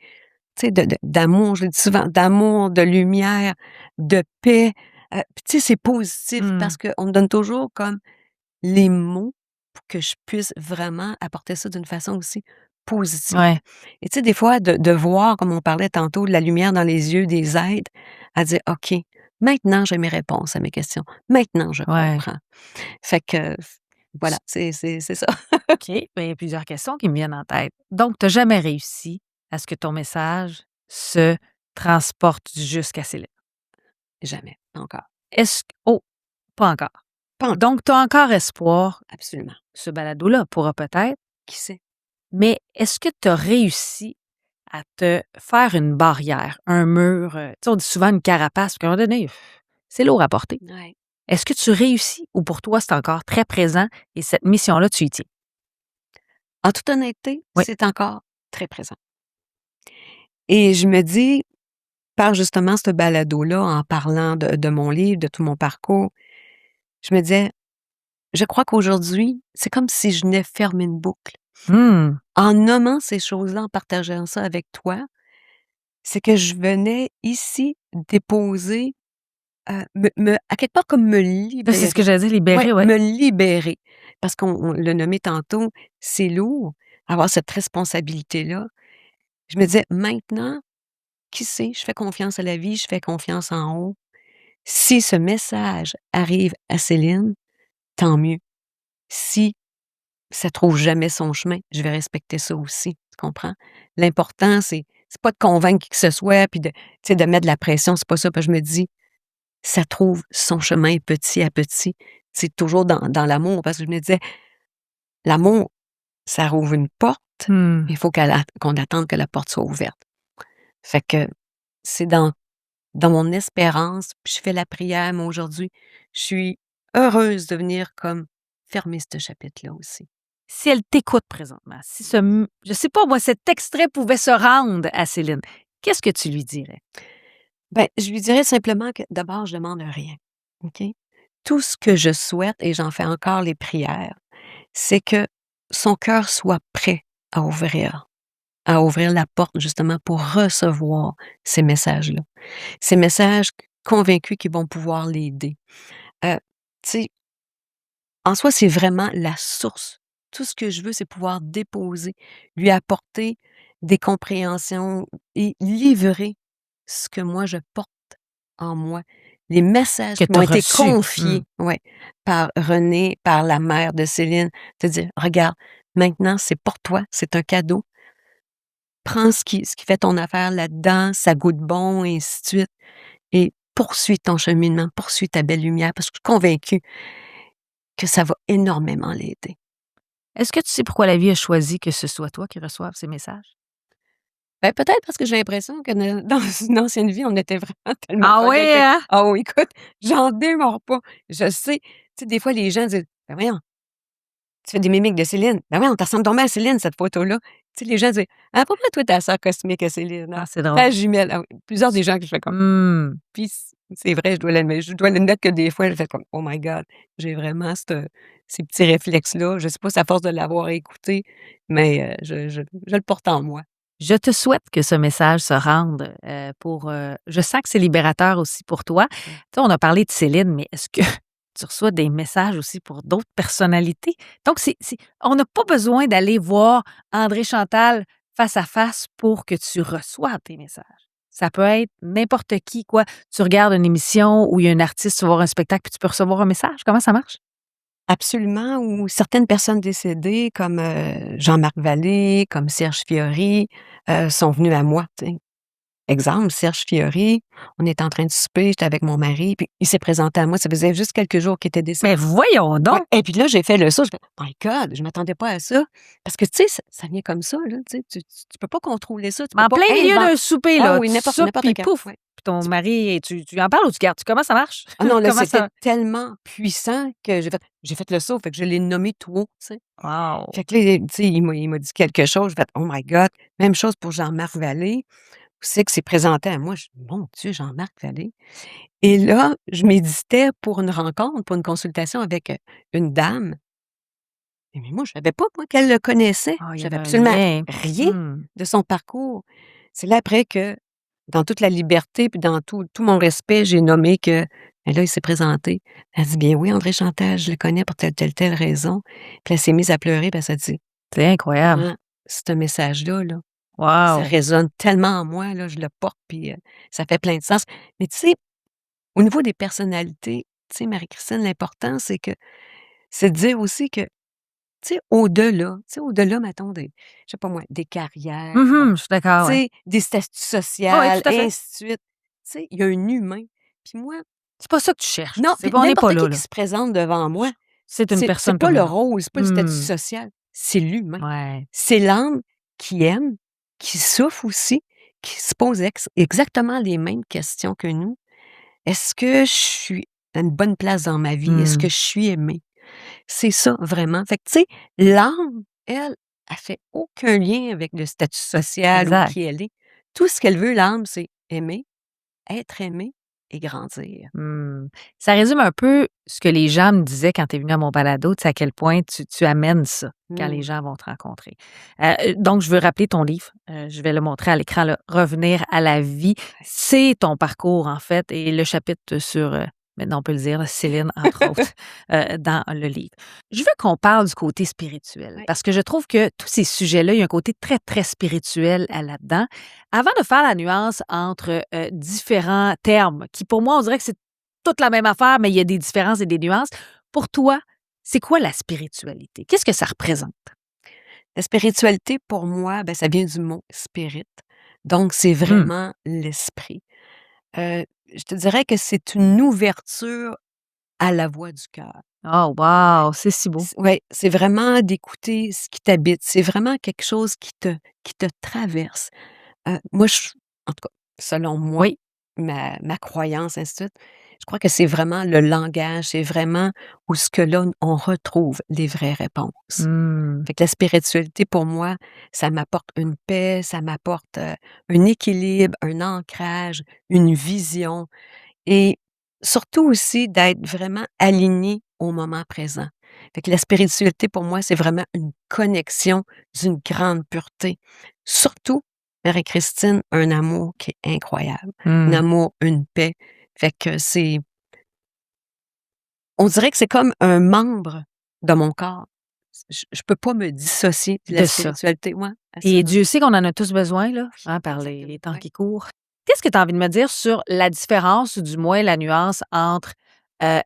tu sais, d'amour, je le dis souvent, d'amour, de lumière, de paix. Puis tu sais, c'est positif Mmh. parce qu'on me donne toujours comme les mots pour que je puisse vraiment apporter ça d'une façon aussi positive. Ouais. Et tu sais, des fois, de voir, comme on parlait tantôt, de la lumière dans les yeux des aides, à dire: «OK, maintenant j'ai mes réponses à mes questions. Maintenant je Ouais. comprends». Fait que, voilà, c'est ça. OK, ben, il y a plusieurs questions qui me viennent en tête. Donc, tu n'as jamais réussi à ce que ton message se transporte jusqu'à Céline. Jamais, pas encore. Est-ce que oh, pas encore. Pas encore, Donc, tu as encore espoir, absolument. ce balado-là pourra peut-être, Qui sait? mais est-ce que tu as réussi à te faire une barrière, un mur, tu sais, on dit souvent une carapace, puis à un moment donné, c'est lourd à porter. Ouais. Est-ce que tu réussis ou pour toi, c'est encore très présent et cette mission-là, tu y tiens? En toute honnêteté, Oui. c'est encore très présent. Et je me dis, par justement ce balado-là, en parlant de mon livre, de tout mon parcours, je me disais: «Je crois qu'aujourd'hui, c'est comme si je venais fermer une boucle». Mmh. En nommant ces choses-là, en partageant ça avec toi, c'est que je venais ici déposer, me à quelque part comme me Là, c'est ce que libérer. j'allais dire, Ouais, libéré, ouais. me libérer. Parce qu'on l'a nommé tantôt, c'est lourd, avoir cette responsabilité-là. Je me disais: «Maintenant, qui sait? Je fais confiance à la vie, je fais confiance en haut. Si ce message arrive à Céline, tant mieux. Si ça trouve jamais son chemin, je vais respecter ça aussi, tu comprends? L'important, c'est pas de convaincre qui que ce soit, puis de, tu sais, de mettre de la pression, c'est pas ça, parce que je me dis: «Ça trouve son chemin petit à petit». C'est toujours dans l'amour, parce que je me disais: «L'amour, ça rouvre une porte, Mmh. il faut qu'on attende que la porte soit ouverte». Fait que c'est dans mon espérance, puis je fais la prière, mais aujourd'hui, je suis heureuse de venir comme fermer ce chapitre-là aussi. Si elle t'écoute présentement, si je sais pas moi, cet extrait pouvait se rendre à Céline, qu'est-ce que tu lui dirais? Ben, je lui dirais simplement que d'abord, je demande rien, OK? Tout ce que je souhaite, et j'en fais encore les prières, c'est que son cœur soit prêt à ouvrir la porte justement pour recevoir ces messages-là. Ces messages convaincus qu'ils vont pouvoir l'aider. Tu sais, en soi, c'est vraiment la source. Tout ce que je veux, c'est pouvoir déposer, lui apporter des compréhensions et livrer ce que moi je porte en moi. Les messages Que qui tu m'ont as été reçu? confiés, ouais, par Renée, par la mère de Céline, te dire: «Regarde, maintenant, c'est pour toi, c'est un cadeau. Prends ce qui fait ton affaire là-dedans, ça goûte bon, et ainsi de suite, et poursuis ton cheminement, poursuis ta belle lumière», parce que je suis convaincue que ça va énormément l'aider. Est-ce que tu sais pourquoi la vie a choisi que ce soit toi qui reçoive ces messages? Ben, peut-être parce que j'ai l'impression que dans une ancienne vie, on était vraiment tellement Ah oui, connectés. hein? Ah oui, écoute, j'en démords pas. Je sais, tu sais, des fois, les gens disent: «Ben voyons, tu fais des mimiques de Céline. Ben voyons, tu ressembles donc bien à Céline, cette photo-là». Tu sais, les gens disent: «Ah, pourquoi toi, ta sœur cosmique à Céline, hein? Ah, c'est drôle. Ta jumelle». Ah oui, plusieurs des gens que je fais comme Mmh. puis c'est vrai, je dois l'admettre que des fois, je fais comme: «Oh my God», j'ai vraiment ces petits réflexes-là. Je sais pas si à force de l'avoir écouté, mais je le porte en moi. Je te souhaite que ce message se rende, je sens que c'est libérateur aussi pour toi. Tu Mmh. sais, on a parlé de Céline, mais est-ce que tu reçois des messages aussi pour d'autres personnalités? Donc on n'a pas besoin d'aller voir André Chantal face à face pour que tu reçoives tes messages. Ça peut être n'importe qui, quoi. Tu regardes une émission où il y a un artiste, tu vas voir un spectacle, puis tu peux recevoir un message. Comment ça marche? Absolument, ou certaines personnes décédées comme, Jean-Marc Vallée, comme Serge Fiori, sont venues à moi, tu sais. exemple, Serge Fiori, on est en train de souper, j'étais avec mon mari, puis il s'est présenté à moi, ça faisait juste quelques jours qu'il était décédé. Mais voyons Ouais, donc! et puis là, j'ai fait le saut, je fais: «My God, je m'attendais pas à ça». Parce que, tu sais, ça vient comme ça, là, tu sais, tu peux pas contrôler ça, tu Mais peux en pas plein milieu inventer. d'un souper, Ah là, oui, tu n'importe soupes, puis quand, pouf! ouais. Puis ton Tu mari, tu en parles ou tu gardes? Comment ça marche? Ah non, là, Comment c'était ça tellement puissant que j'ai fait le saut, fait que je l'ai nommé tout haut, tu sais. wow! Fait que là, tu sais, il m'a dit quelque chose, j'ai fait: «Oh my God». Même chose pour Jean-Marc Vallée, où c'est que s'est présenté à moi, je dis: «Mon Dieu, Jean-Marc Vallée». Et là, je méditais pour une rencontre, pour une consultation avec, une dame. Mais moi, je savais pas, moi, qu'elle le connaissait. Ah, il y J'avais avait un absolument lien. rien Mmh. de son parcours. C'est là après que, dans toute la liberté, puis dans tout mon respect, j'ai nommé que ben là, il s'est présenté. Elle dit: «Bien oui, André Chantal, je le connais pour telle raison». Puis elle s'est mise à pleurer, puis elle s'est dit: C'est incroyable. «Ah, ce message-là, là, ça Wow! résonne tellement en moi, là, je le porte, puis ça fait plein de sens». Mais tu sais, au niveau des personnalités, tu sais, Marie-Christine, l'important, c'est de dire aussi que, tu sais, au-delà, mettons, je sais pas moi, des carrières, Je suis d'accord, tu ouais. sais, des statuts Oui, sociaux, tout à fait. ainsi de suite. Tu sais, il y a un humain. Puis moi, C'est pas ça que tu cherches. non, C'est puis pas on n'est pas n'importe là, qui là. se présente devant moi, C'est une c'est personne pas comme le une autre. rôle, c'est pas le statut Mmh. social, c'est l'humain. Ouais. C'est l'âme qui aime, qui souffre aussi, qui se pose exactement les mêmes questions que nous. Est-ce que je suis à une bonne place dans ma vie? Est-ce que Mmh. je suis aimée? C'est ça, vraiment. Fait que, tu sais, l'âme, elle fait aucun lien avec le statut social ou Exact. qui elle est. Tout ce qu'elle veut, l'âme, c'est aimer, être aimée et grandir. Mmh. Ça résume un peu ce que les gens me disaient quand tu es venu à mon balado, tu sais, à quel point tu amènes ça quand les Mmh. gens vont te rencontrer. Donc, je veux rappeler ton livre. Je vais le montrer à l'écran, là, Revenir à la vie. Ouais. C'est ton parcours, en fait, et le chapitre sur, maintenant on peut le dire, là, Céline, entre autres, dans le livre. Je veux qu'on parle du côté spirituel Ouais. parce que je trouve que tous ces sujets-là, il y a un côté très, très spirituel là-dedans. Avant de faire la nuance entre différents termes qui, pour moi, on dirait que c'est toute la même affaire, mais il y a des différences et des nuances. Pour toi, c'est quoi la spiritualité? Qu'est-ce que ça représente? La spiritualité, pour moi, ben, ça vient du mot spirit. Donc, c'est Mmh. vraiment l'esprit. Je te dirais que c'est une ouverture à la voix du cœur. Oh wow, c'est si beau. Ouais, c'est vraiment d'écouter ce qui t'habite. C'est vraiment quelque chose qui te traverse. Moi, en tout cas, selon moi, Oui. ma croyance, ainsi de suite, je crois que c'est vraiment le langage, c'est vraiment où ce que là, on retrouve les vraies réponses. Mmh. Fait que la spiritualité, pour moi, ça m'apporte une paix, ça m'apporte, un équilibre, un ancrage, une vision et surtout aussi d'être vraiment aligné au moment présent. Fait que la spiritualité, pour moi, c'est vraiment une connexion d'une grande pureté. Surtout, Marie-Christine, un amour qui est incroyable. Un Mmh. amour, une paix. Fait que on dirait que c'est comme un membre de mon corps. Je peux pas me dissocier de la De ça. spiritualité, moi, Et assurément. Dieu sait qu'on en a tous besoin, là, Oui, hein, par les exactement, les temps ouais. qui courent. Qu'est-ce que tu as envie de me dire sur la différence ou du moins la nuance entre,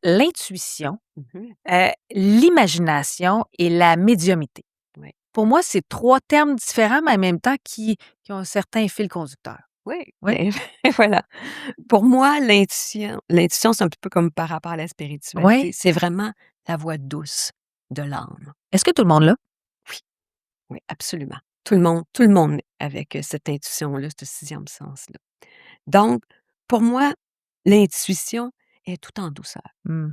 l'intuition, Mmh. l'imagination et la médiumnité? Ouais. Pour moi, c'est 3 termes différents, mais en même temps qui ont un certain fil conducteur. Oui, Oui? ben, voilà. Pour moi, l'intuition, c'est un petit peu comme par rapport à la spiritualité. Oui? C'est vraiment la voix douce de l'âme. Est-ce que tout le monde l'a? Oui, oui, absolument. Tout le monde avec, cette intuition-là, ce sixième sens-là. Donc, pour moi, l'intuition est tout en douceur. Mmh.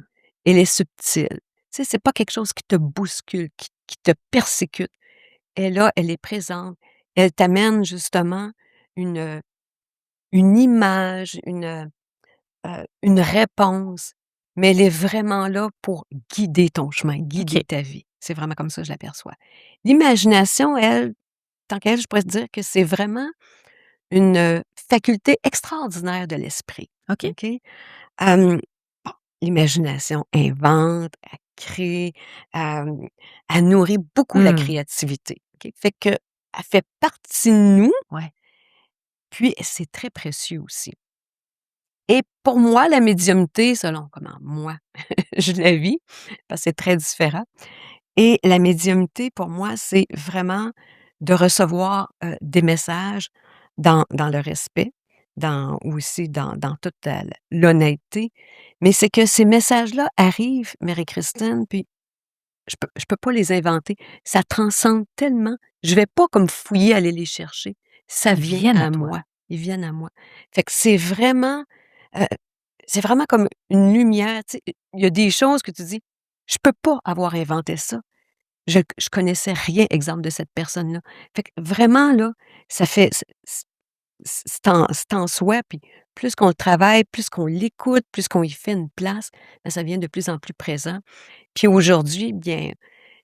Elle est subtile. Tu sais, c'est pas quelque chose qui te bouscule, qui te persécute. Elle est là, elle est présente. Elle t'amène justement une, une image, une réponse, mais elle est vraiment là pour guider ton chemin, guider OK. ta vie. C'est vraiment comme ça que je l'aperçois. L'imagination, elle, tant qu'elle, je pourrais te dire que c'est vraiment une, faculté extraordinaire de l'esprit. OK. OK? Hem, bon, l'imagination invente, elle crée, elle nourrit beaucoup la Mmh. créativité. OK? Fait que elle fait partie de nous, Ouais. puis c'est très précieux aussi. Et pour moi, la médiumnité, selon comment moi je la vis, parce que c'est très différent. Et la médiumnité, pour moi, c'est vraiment de recevoir, des messages dans le respect, dans toute l'honnêteté, mais c'est que ces messages-là arrivent, Marie-Christine, puis je peux pas les inventer. Ça transcende tellement. Je vais pas comme fouiller, aller les chercher. Ça Ils vient viennent à à toi. moi. Ils viennent à moi. Fait que euh, c'est vraiment comme une lumière, tu sais. Il y a des choses que tu dis: «Je peux pas avoir inventé ça. Je connaissais rien, exemple, de cette personne-là». Fait que vraiment là, ça fait c'est en soi, puis plus qu'on le travaille, plus qu'on l'écoute, plus qu'on y fait une place, ben, ça devient de plus en plus présent. Puis aujourd'hui, bien,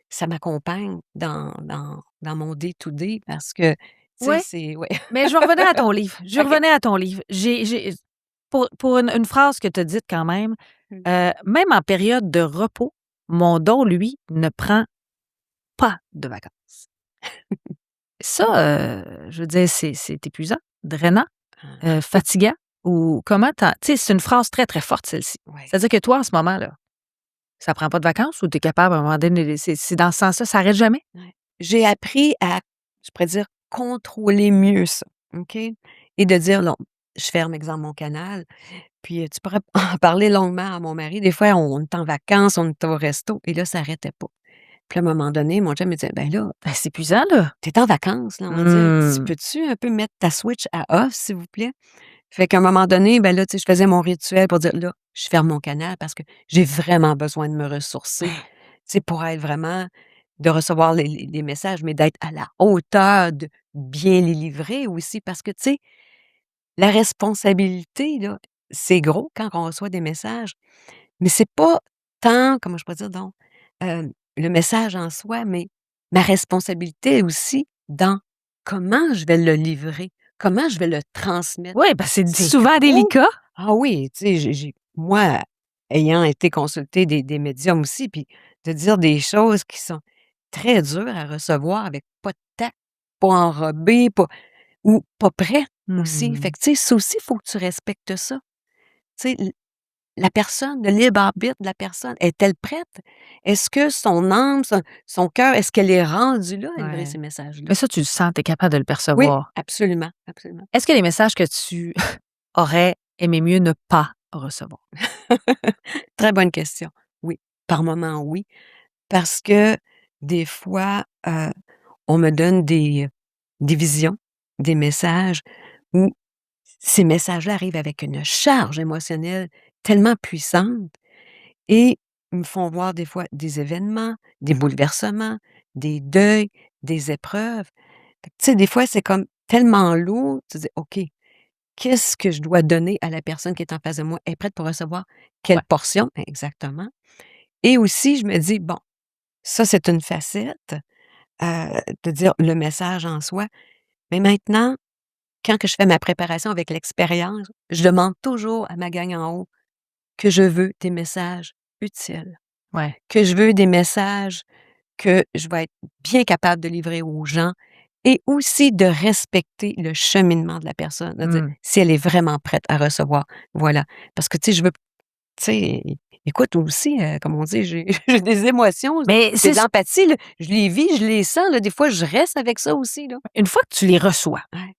ça m'accompagne dans mon day to day parce que, tu sais, Oui, c'est ouais. mais je vais revenir à ton livre. Je OK. revenais à ton livre. Pour une phrase que tu as dite quand même, même en période de repos, mon don, lui, ne prend pas de vacances. Ça, je veux dire, c'est épuisant, drainant, fatigant ou comment tu sais, c'est une phrase très, très forte, celle-ci. Ouais. C'est-à-dire que toi, en ce moment, là, ça prend pas de vacances ou tu es capable à un moment donné, c'est dans ce sens-là, ça arrête jamais? Ouais. J'ai appris à, je pourrais dire, contrôler mieux ça, OK? Et de dire: «Non», je ferme, exemple, mon canal, puis, tu pourrais en parler longuement à mon mari. Des fois, on est en vacances, on est au resto et là, ça arrêtait pas. Puis à un moment donné, mon chum me disait: «Ben là, Ben, c'est épuisant, là. tu es en vacances, là, on va dire, tu Mmh. peux-tu un peu mettre ta switch à off, s'il vous plaît?» Fait qu'à un moment donné, ben là, tu sais, je faisais mon rituel pour dire: «Là, je ferme mon canal parce que j'ai vraiment besoin de me ressourcer». Tu sais, pour être vraiment de recevoir les messages, mais d'être à la hauteur, de bien les livrer aussi parce que, tu sais, la responsabilité, là, c'est gros quand on reçoit des messages, mais c'est pas tant, comment je pourrais dire donc, le message en soi, mais ma responsabilité aussi dans comment je vais le livrer, comment je vais le transmettre. Oui, parce que c'est C'est souvent gros. délicat. Ah oui, tu sais, moi, ayant été consulter des médiums aussi, puis de dire des choses qui sont très dures à recevoir avec pas de tact, pas enrobé, pas ou pas prêt aussi. Fait Mmh. que, tu sais, ça aussi, il faut que tu respectes ça. Tu sais, la personne, le libre arbitre de la personne, est-elle prête? Est-ce que son âme, son cœur, est-ce qu'elle est rendue là à livrer Ouais. ces messages-là? Mais ça, tu le sens, tu es capable de le Oui, percevoir. absolument, absolument. Est-ce qu'il y a des messages que tu aurais aimé mieux ne pas recevoir? Très bonne question. Oui, par moment, oui, parce que des fois, on me donne des visions, des messages où ces messages-là arrivent avec une charge émotionnelle tellement puissante et me font voir des fois des événements, des bouleversements, des deuils, des épreuves. Fait que, tu sais, des fois, c'est comme tellement lourd, tu te dis: «OK, qu'est-ce que je dois donner à la personne qui est en face de moi? Elle est prête pour recevoir quelle Ouais. portion?» Exactement. Et aussi, je me dis: «Bon, ça, c'est une facette, de dire le message en soi, mais maintenant, quand que je fais ma préparation avec l'expérience, je demande toujours à ma gang en haut que je veux des messages utiles, Ouais. que je veux des messages que je vais être bien capable de livrer aux gens et aussi de respecter le cheminement de la personne, de dire Mmh. si elle est vraiment prête à recevoir, voilà. Parce que, tu sais, je veux tu sais, écoute aussi, comme on dit, j'ai j'ai des émotions, Mais c'est c'est de l'empathie, là. Je les vis, je les sens, là. Des fois, je reste avec ça aussi, là. une fois que tu les reçois, Ouais.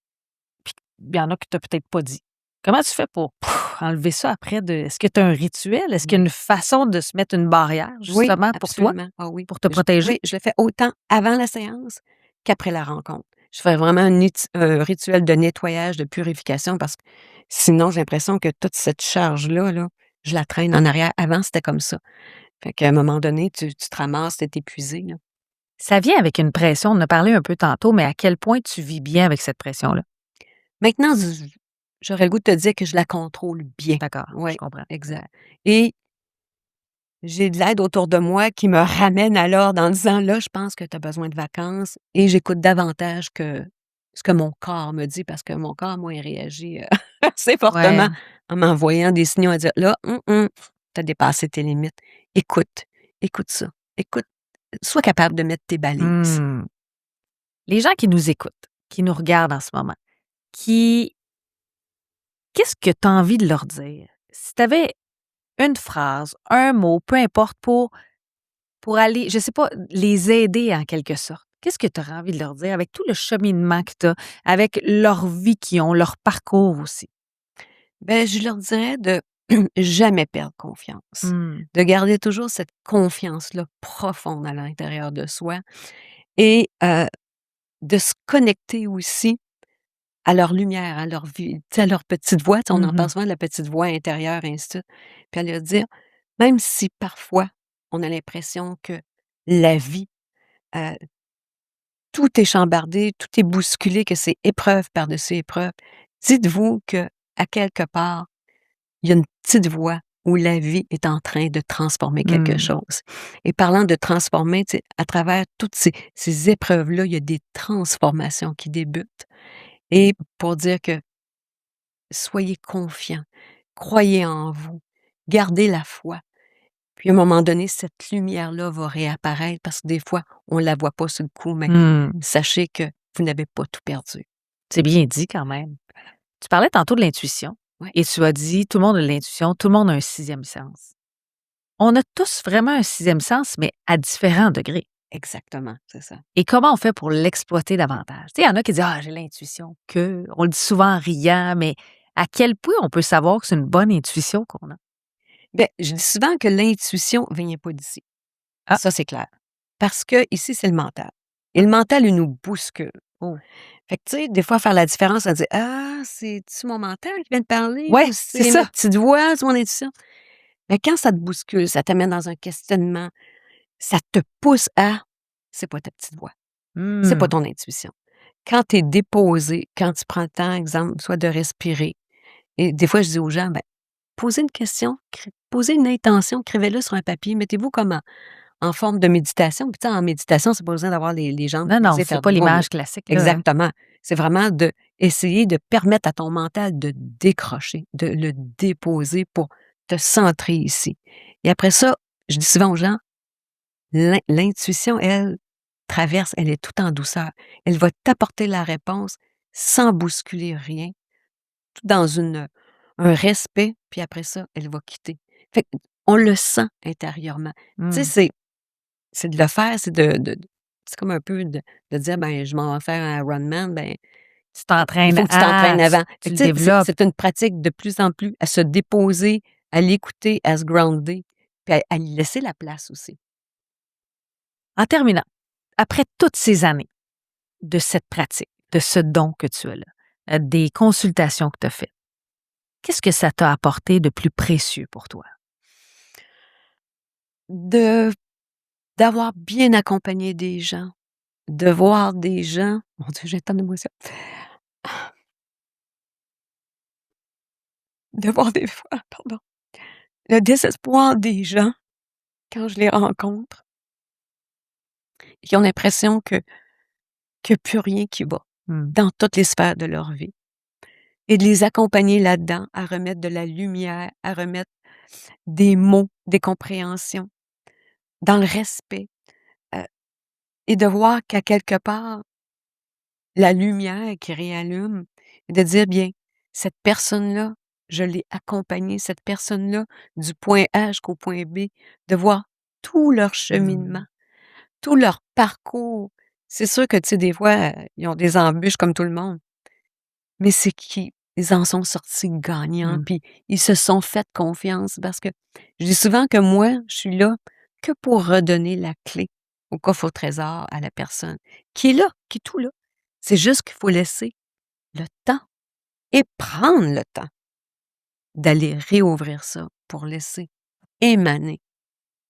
il y en a que tu peut-être pas dit. Comment tu fais pour enlever ça après de est-ce que tu as un rituel? Est-ce qu'il y a Mmh. une façon de se mettre une barrière Oui, justement pour toi, absolument. Ah oui. pour te protéger? Oui, je le fais autant avant la séance qu'après la rencontre. Je fais vraiment un rituel de nettoyage, de purification parce que sinon, j'ai l'impression que toute cette charge-là, là, je la traîne en arrière. Avant, c'était comme ça. Fait qu'à un moment donné, tu te ramasses, tu es épuisé, là. Ça vient avec une pression, on en a parlé un peu tantôt, mais à quel point tu vis bien avec cette pression-là? Maintenant, j'aurais le goût de te dire que je la contrôle bien. D'accord, je Oui, comprends. exact. Et j'ai de l'aide autour de moi qui me ramène à l'ordre en disant: «Là, je pense que tu as besoin de vacances» et j'écoute davantage que ce que mon corps me dit parce que mon corps, moi, il réagit, assez Ouais. fortement en m'envoyant des signaux à dire: «Là, tu as dépassé tes limites. Écoute, écoute ça. Écoute, sois capable de mettre tes balises». Mmh. Les gens qui nous écoutent, qui nous regardent en ce moment, qui qu'est-ce que tu as envie de leur dire? Si tu avais une phrase, un mot, peu importe, pour aller, je sais pas, les aider en quelque sorte, qu'est-ce que tu aurais envie de leur dire avec tout le cheminement que tu as, avec leur vie qu'ils ont, leur parcours aussi? Ben, je leur dirais de jamais perdre confiance, Mmh. de garder toujours cette confiance-là profonde à l'intérieur de soi et de se connecter aussi à leur lumière, à leur vie, tu sais, à leur petite voix. Tu sais, on en parle Mmh. souvent de la petite voix intérieure, et ainsi de suite. Puis à leur dire, même si parfois on a l'impression que la vie, euh, tout est chambardé, tout est bousculé, que c'est épreuve par-dessus épreuve, dites-vous que à quelque part, il y a une petite voix où la vie est en train de transformer quelque Mmh. chose. Et parlant de transformer, tu sais, à travers toutes ces épreuves-là, il y a des transformations qui débutent. Et pour dire que soyez confiants, croyez en vous, gardez la foi. Puis à un moment donné, cette lumière-là va réapparaître parce que des fois, on ne la voit pas sur le coup, mais Mmh. sachez que vous n'avez pas tout perdu. C'est bien dit quand même. Tu parlais tantôt de l'intuition Ouais, et tu as dit tout le monde a de l'intuition, tout le monde a un sixième sens. On a tous vraiment un sixième sens, mais à différents degrés. exactement, c'est ça. Et comment on fait pour l'exploiter davantage? Tu sais, il y en a qui disent ah, j'ai l'intuition que. On le dit souvent en riant, mais à quel point on peut savoir que c'est une bonne intuition qu'on a? Bien, je dis souvent que l'intuition ne vient pas d'ici. Ah, Ça, c'est clair. Parce que ici, c'est le mental. Et le mental, il nous bouscule. oh. Fait que, tu sais, des fois, faire la différence, à dire ah, c'est-tu mon mental qui vient de parler Ouais, ou c'est c'est ma ça. petite voix, c'est mon intuition? Mais quand ça te bouscule, ça t'amène dans un questionnement, ça te pousse à c'est pas ta petite voix, c'est pas Hmm. ton intuition. Quand tu es déposé, quand tu prends le temps, exemple, soit de respirer, et des fois, je dis aux gens, ben, posez une question, posez une intention, écrivez-le sur un papier, mettez-vous comme en forme de méditation. Puis, tu sais, en méditation, c'est pas besoin d'avoir les jambes Non, non, croisées, c'est faire pas des mouvements. l'image classique, là. Hein. Exactement. C'est vraiment de essayer de permettre à ton mental de décrocher, de le déposer pour te centrer ici. Et après ça, je dis souvent aux gens, l'intuition, elle, traverse, elle est tout en douceur. Elle va t'apporter la réponse sans bousculer rien, tout dans un respect, puis après ça, elle va quitter. Fait on le sent intérieurement. Tu sais, Hmm. c'est de le faire, c'est c'est comme un peu de dire, ben, je m'en vais faire un Ironman, ben, Tu il t'entraînes faut que tu t'entraînes avant. Fait tu que, le tu sais, développes. c'est une pratique de plus en plus à se déposer, à l'écouter, à se grounder, puis à lui laisser la place aussi. En terminant, après toutes ces années de cette pratique, de ce don que tu as là, des consultations que tu as faites, qu'est-ce que ça t'a apporté de plus précieux pour toi? De D'avoir bien accompagné des gens, de voir des gens mon Dieu, j'ai tant d'émotions. De voir des fois, pardon, le désespoir des gens quand je les rencontre, qui ont l'impression qu'il y a plus rien qui va Hmm. dans toutes les sphères de leur vie et de les accompagner là-dedans, à remettre de la lumière, à remettre des mots, des compréhensions, dans le respect, heu et de voir qu'à quelque part, la lumière qui réallume et de dire: «Bien, cette personne-là, je l'ai accompagnée, cette personne-là, du point A jusqu'au point B», de voir tout leur cheminement, Hmm. tout leur parcours. C'est sûr que, tu sais, des fois, ils ont des embûches comme tout le monde, mais c'est qu'ils en sont sortis gagnants, Hmm. puis ils se sont fait confiance parce que je dis souvent que moi, je suis là que pour redonner la clé au coffre au trésor à la personne qui est là, qui est tout là. C'est juste qu'il faut laisser le temps et prendre le temps d'aller réouvrir ça pour laisser émaner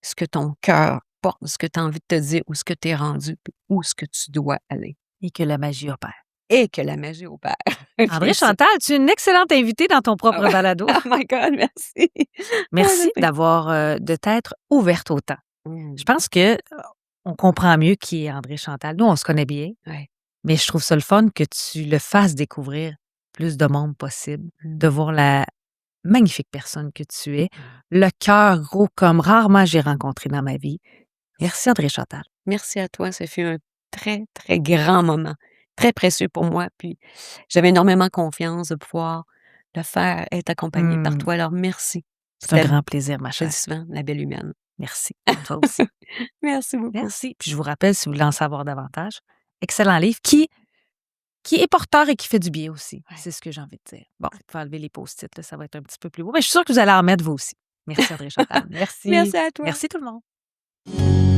ce que ton cœur porte, ce que tu as envie de te dire, où ce que tu es rendu, puis où ce que tu dois aller. Et que la magie opère. Et que la magie opère. André Bien sûr. Chantal, tu es une excellente invitée dans ton Ah propre ouais. balado. Oh my God, merci. Ah, Merci j'apprécie. d'avoir, de t'être ouverte autant. Je Mmh. pense que on comprend mieux qui est André Chantal. Nous, on se connaît bien, Ouais. mais je trouve ça le fun que tu le fasses découvrir plus de monde possible, de voir la magnifique personne que tu es, le cœur gros comme rarement j'ai rencontré dans ma vie. Merci André Chantal. Merci à toi. Ça fut un très, très grand moment, très précieux pour moi. Puis j'avais énormément confiance de pouvoir le faire, être accompagnée par Mmh. toi. Alors merci. C'est un La grand plaisir, ma Je le chère. dis souvent, la belle humaine. Merci. Toi aussi. Merci beaucoup. Merci. Puis je vous rappelle, si vous voulez en savoir davantage, excellent livre qui qui est porteur et qui fait du bien aussi. Ouais. C'est ce que j'ai envie de dire. Bon, il faut enlever les post-it, là, ça va être un petit peu plus beau. Mais je suis sûre que vous allez en mettre vous aussi. Merci André Chantal. Merci. Merci à toi. Merci tout le monde.